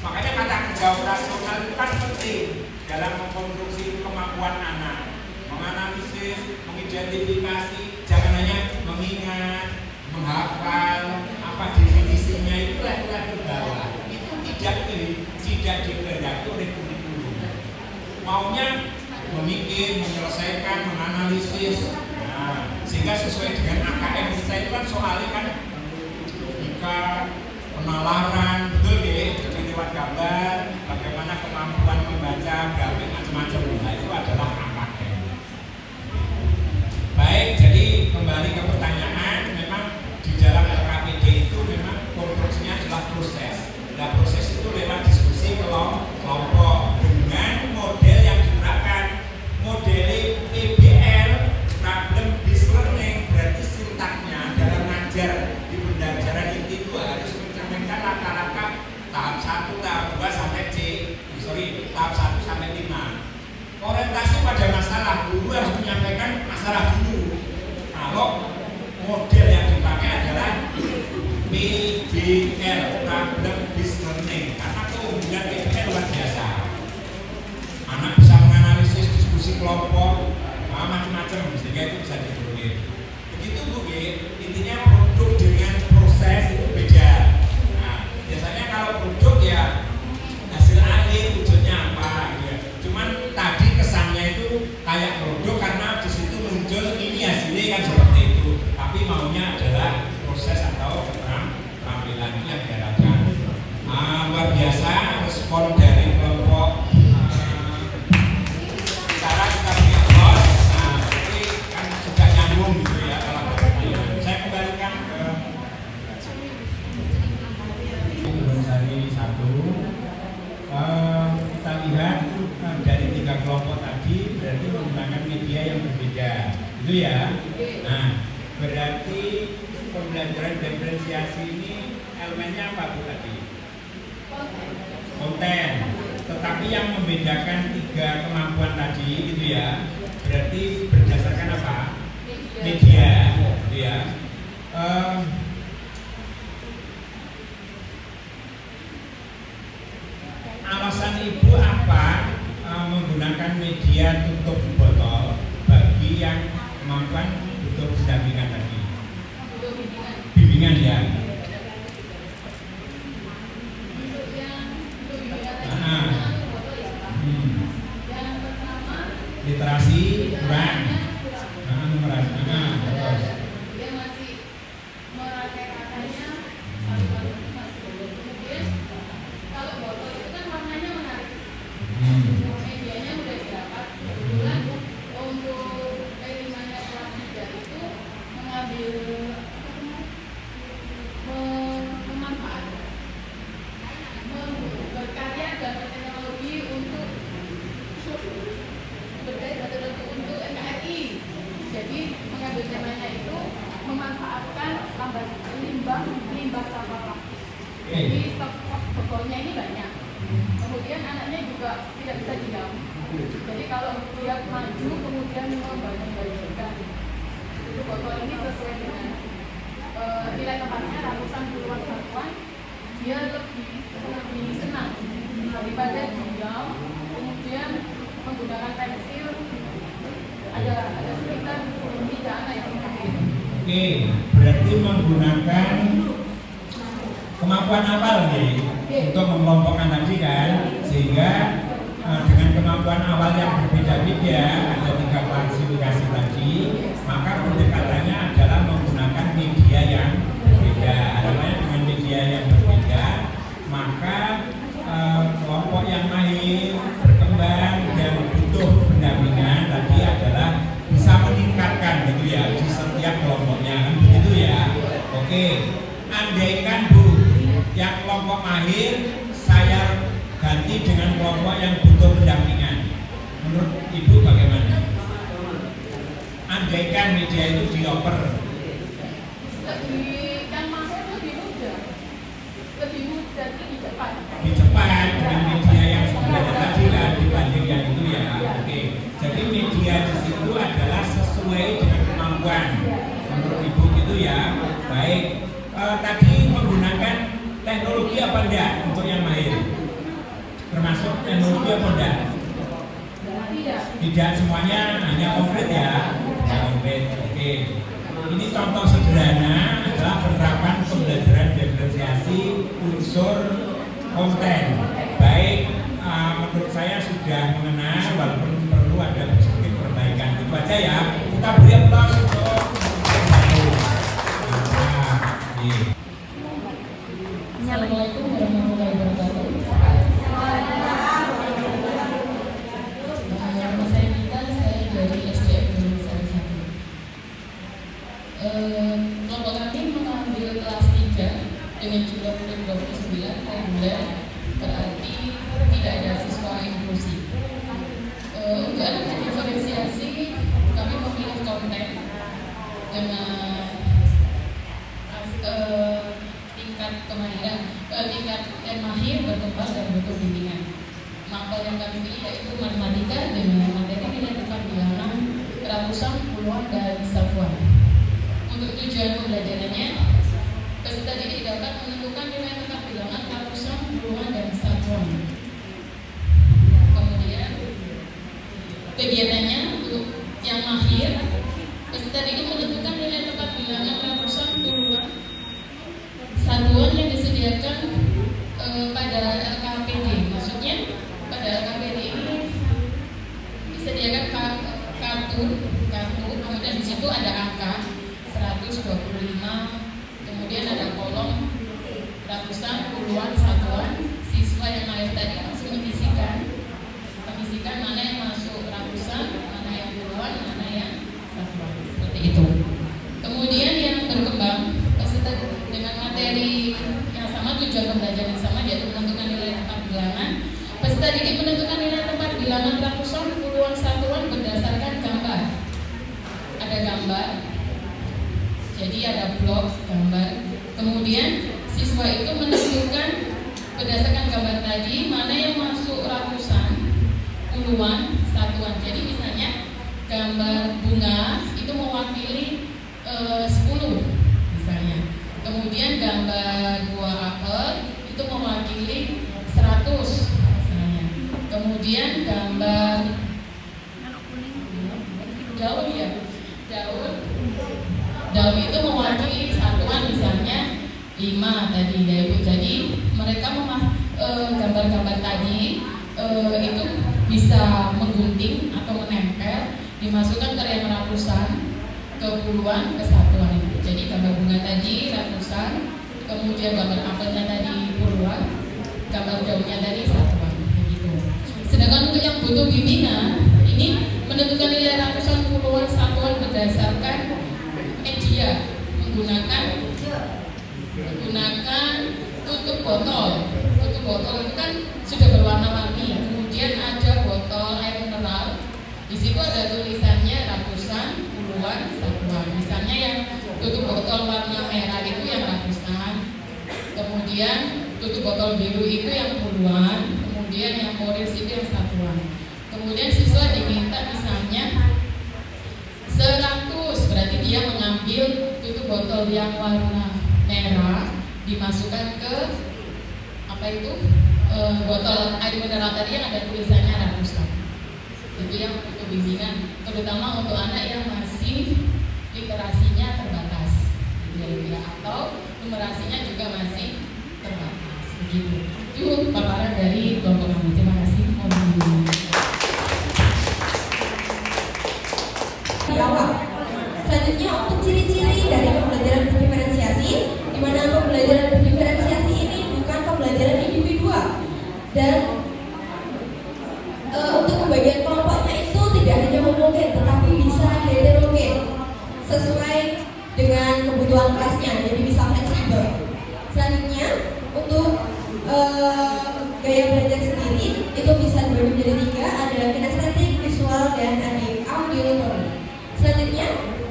Makanya kata kerja operasional itu kan penting dalam mengkonstruksi kemampuan anak, menganalisis, mengidentifikasi, jangan hanya mengingat, menghafal, apa definisinya itu level bawah. Itu tidak dikehendaki oleh kurikulum. Maunya memikir, menyelesaikan, menganalisis. Nah, sehingga sesuai dengan AKM kita itu kan soalnya kan jika penalaran, betul ya, jadi lewat gambar, bagaimana kemampuan membaca, grafik, macam-macam. Nah, itu adalah AKM. Baik, jadi kembali ke pertanyaan, memang di dalam LKPD itu memang konstruksinya adalah proses. Nah, proses itu lewat diskusi kelompok dengan model yang diterapkan. Model PBL, problem based learning, berarti sintaknya dalam ngajar di pembelajaran inti itu harus mencerminkan rata-rata tahap 1, tahap 2 sampai tahap 1 sampai 5. Orientasi pada masalah, guru harus menyampaikan masalah dulu. Kalau model yang dipakai adalah PBL, problem based learning, karena keunggulan PBL luar biasa. Anak bisa menganalisis diskusi kelompok, macam-macam, sehingga itu bisa diperoleh. Begitu Bu, intinya produk dengan proses itu beda. Nah, biasanya kalau produk ya hasil akhir wujudnya apa gitu ya. Cuman tadi kesannya itu kayak produk karena di situ muncul ini hasilnya kan seperti itu. Tapi maunya adalah proses atau keterampilan yang diharapkan. Luar biasa respon dari kelompok. Cara kita punya bos, ini kan sudah nyambung gitu ya kalau pertanyaan. Saya kembalikan ke hari 1. Kita lihat dari 3 kelompok tadi berarti menggunakan media yang berbeda, itu ya. Nah, berarti pembelajaran diferensiasi ini elemennya apa Bu tadi? Konten. Tetapi Tapi yang membedakan 3 kemampuan tadi gitu ya, berarti berdasarkan apa? Media, gitu ya. Alasan ibu apa menggunakan media tutup botol bagi yang kemampuan butuh pendampingan tadi? Bimbingan ya. Literasi kurang. Numerasi. Dia masih merakai-rakainya paling-paling masih belum. Kemudian kalau botol itu kan warnanya menarik. Medianya udah didapat. Kebetulan untuk P5-nya kelas 3 itu mengambil memanfaatkan berkarya dan teknologi untuk berkait betul-betul untuk NKRI. Jadi mengambil temanya itu memanfaatkan limbah sampah plastik. Jadi stok botolnya ini banyak. Kemudian anaknya juga tidak bisa diam. Jadi kalau dia maju kemudian membanding-bandingkan itu botol ini sesuai dengan nilai tempatnya ratusan puluhan satuan, dia lebih senang daripada diam kemudian menggunakan pensil. Ada sekitar 3 anak yang terakhir. Oke, berarti menggunakan kemampuan awal nih untuk mengelompokkan tadi kan, sehingga dengan kemampuan awal yang berbeda-beda, ada 3 klasifikasi tadi, maka pendekatannya adalah menggunakan media yang berbeda. Namanya dengan media yang berbeda, maka kelompok yang mahir, berkembang dan butuh pendampingan tadi adalah bisa meningkatkan gitu ya di setiap kelompoknya kan begitu ya. Oke, andaikan Bu yang kelompok mahir saya ganti dengan kelompok yang butuh pendampingan, menurut Ibu bagaimana? Andaikan media itu dioper Yang mahir lebih mudah lebih cepat dengan media yang sebenarnya tadi kan dibanding yang itu ya. Oke, jadi media di situ adalah sesuai dengan kemampuan menurut Ibu gitu ya. Baik, tadi menggunakan teknologi apa enggak untuk yang mahir? Termasuk teknologi apa enggak? Tidak semuanya, hanya konkret ya. Konkret. Oke. Ini contoh sederhana adalah penerapan pembelajaran diferensiasi unsur konten. Baik, menurut saya sudah mengenal, walaupun perlu ada sedikit perbaikan. Itu aja ya. Kita beri aplaus untuk Assalamualaikum warahmatullahi wabarakatuh. Nama saya Nita, saya dari SDM Gunung Sari 1. Kelompok kami mengambil kelas 3 dengan jumlah murid 29 reguler, berarti tidak ada siswa inklusi. Untuk anak diferensiasi kami memilih konten dengan tingkat kemahiran, tingkat mahir, berkembang dan butuh bimbingan. Mapel yang kami pilih yaitu matematika dengan materi nilai tukar bilangan ratusan, puluhan dan satuan. Untuk tujuan pembelajarannya, peserta didik dapat menentukan nilai tukar bilangan ratusan, puluhan dan satuan. Kemudian kegiatannya untuk yang mahir, peserta didik menentukan nilai tukar bilangan ratusan, puluhan, satuan yang disediakan pada LKPD. Maksudnya pada LKPD ini disediakan kartu, kemudian di situ ada angka 125, kemudian ada kolom ratusan, puluhan, satuan. Siswa yang lahir tadi langsung mengisikan mana yang masuk ratusan, mana yang puluhan, mana yang satuan. Seperti itu. Kemudian yang berkembang peserta dengan materi yang sama, tujuan pembelajaran yang sama, yaitu menentukan nilai tempat bilangan. Peserta didik menentukan nilai tempat bilangan ratusan, puluhan, satuan berdasarkan gambar. Ada gambar, jadi ada blok gambar. Kemudian siswa itu menentukan berdasarkan gambar tadi mana yang masuk ratusan, puluhan, satuan. Jadi misalnya gambar bunga itu mewakili 10 misalnya. Kemudian gambar buah apel itu mewakili 100 misalnya. Kemudian gambar daun ya, daun itu mewakili satuan misalnya 5 tadi ya Ibu. Jadi mereka gambar-gambar tadi itu bisa menggunting atau menempel, dimasukkan ke yang ratusan, ke puluhan, ke satuan. Jadi gambar bunga tadi ratusan, kemudian gambar apelnya tadi puluhan, gambar daunnya tadi satuan, begitu. Sedangkan untuk yang butuh bimbingan, ini menentukan nilai ratusan, puluhan, satuan berdasarkan media, menggunakan tutup botol. Tutup botol itu kan sudah berwarna-warni. Kemudian ada botol air mineral. Di situ ada tulisannya ratusan, puluhan, satuan. Misalnya yang tutup botol warna merah itu yang ratusan. Kemudian tutup botol biru itu yang puluhan. Kemudian yang orange itu yang satuan. Kemudian siswa diminta misalnya 100, berarti dia mengambil tutup botol yang warna merah, dimasukkan ke botol air mineral tadi yang ada tulisannya ratusan. Jadi yang untuk bimbingan, terutama untuk anak yang masih literasinya terbatas, ya, atau numerasinya juga masih terbatas. Begitu. Itu paparan dari kelompok kami. Terima kasih. Selanjutnya untuk ciri-ciri dari pembelajaran berdiferensiasi, di mana pembelajaran berdiferensiasi ini bukan pembelajaran individual dan untuk pembagian kelompoknya itu tidak hanya homogen tetapi bisa heterogen sesuai dengan kebutuhan kelasnya, jadi bisa fleksibel. Selanjutnya untuk gaya belajar sendiri itu bisa dibagi menjadi 3, ada kinestetik, visual, dan auditory. Selanjutnya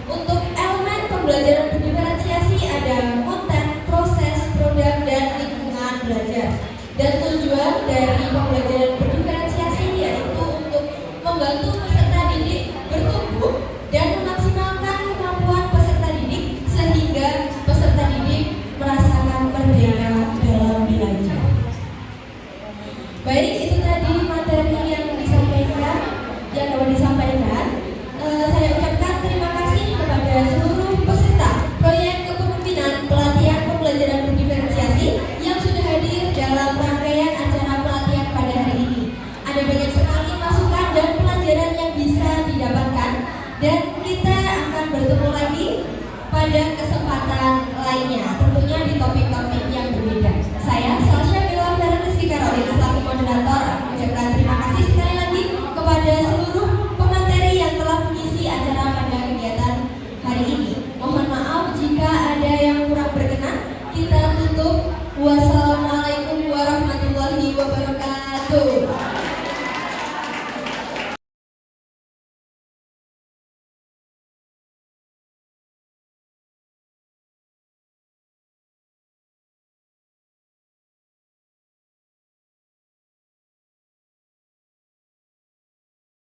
untuk elemen pembelajaran berdiferensiasi ada konten, proses, produk, dan lingkungan belajar. Dan tujuan dari pembelajaran berdiferensiasi yaitu untuk membantu peserta didik bertumbuh dan memaksimalkan kemampuan peserta didik sehingga peserta didik merasakan merdeka dalam belajar. Baik, itu tadi materi yang dapat disampaikan. Saya ucapkan terima kasih kepada seluruh peserta proyek kepemimpinan pelatihan pembelajaran berdiferensiasi yang sudah hadir dalam rangkaian acara pelatihan pada hari ini. Ada banyak sekali masukan dan pelajaran yang bisa didapatkan, dan kita akan bertemu lagi pada kesempatan lainnya, tentunya di topik-topik yang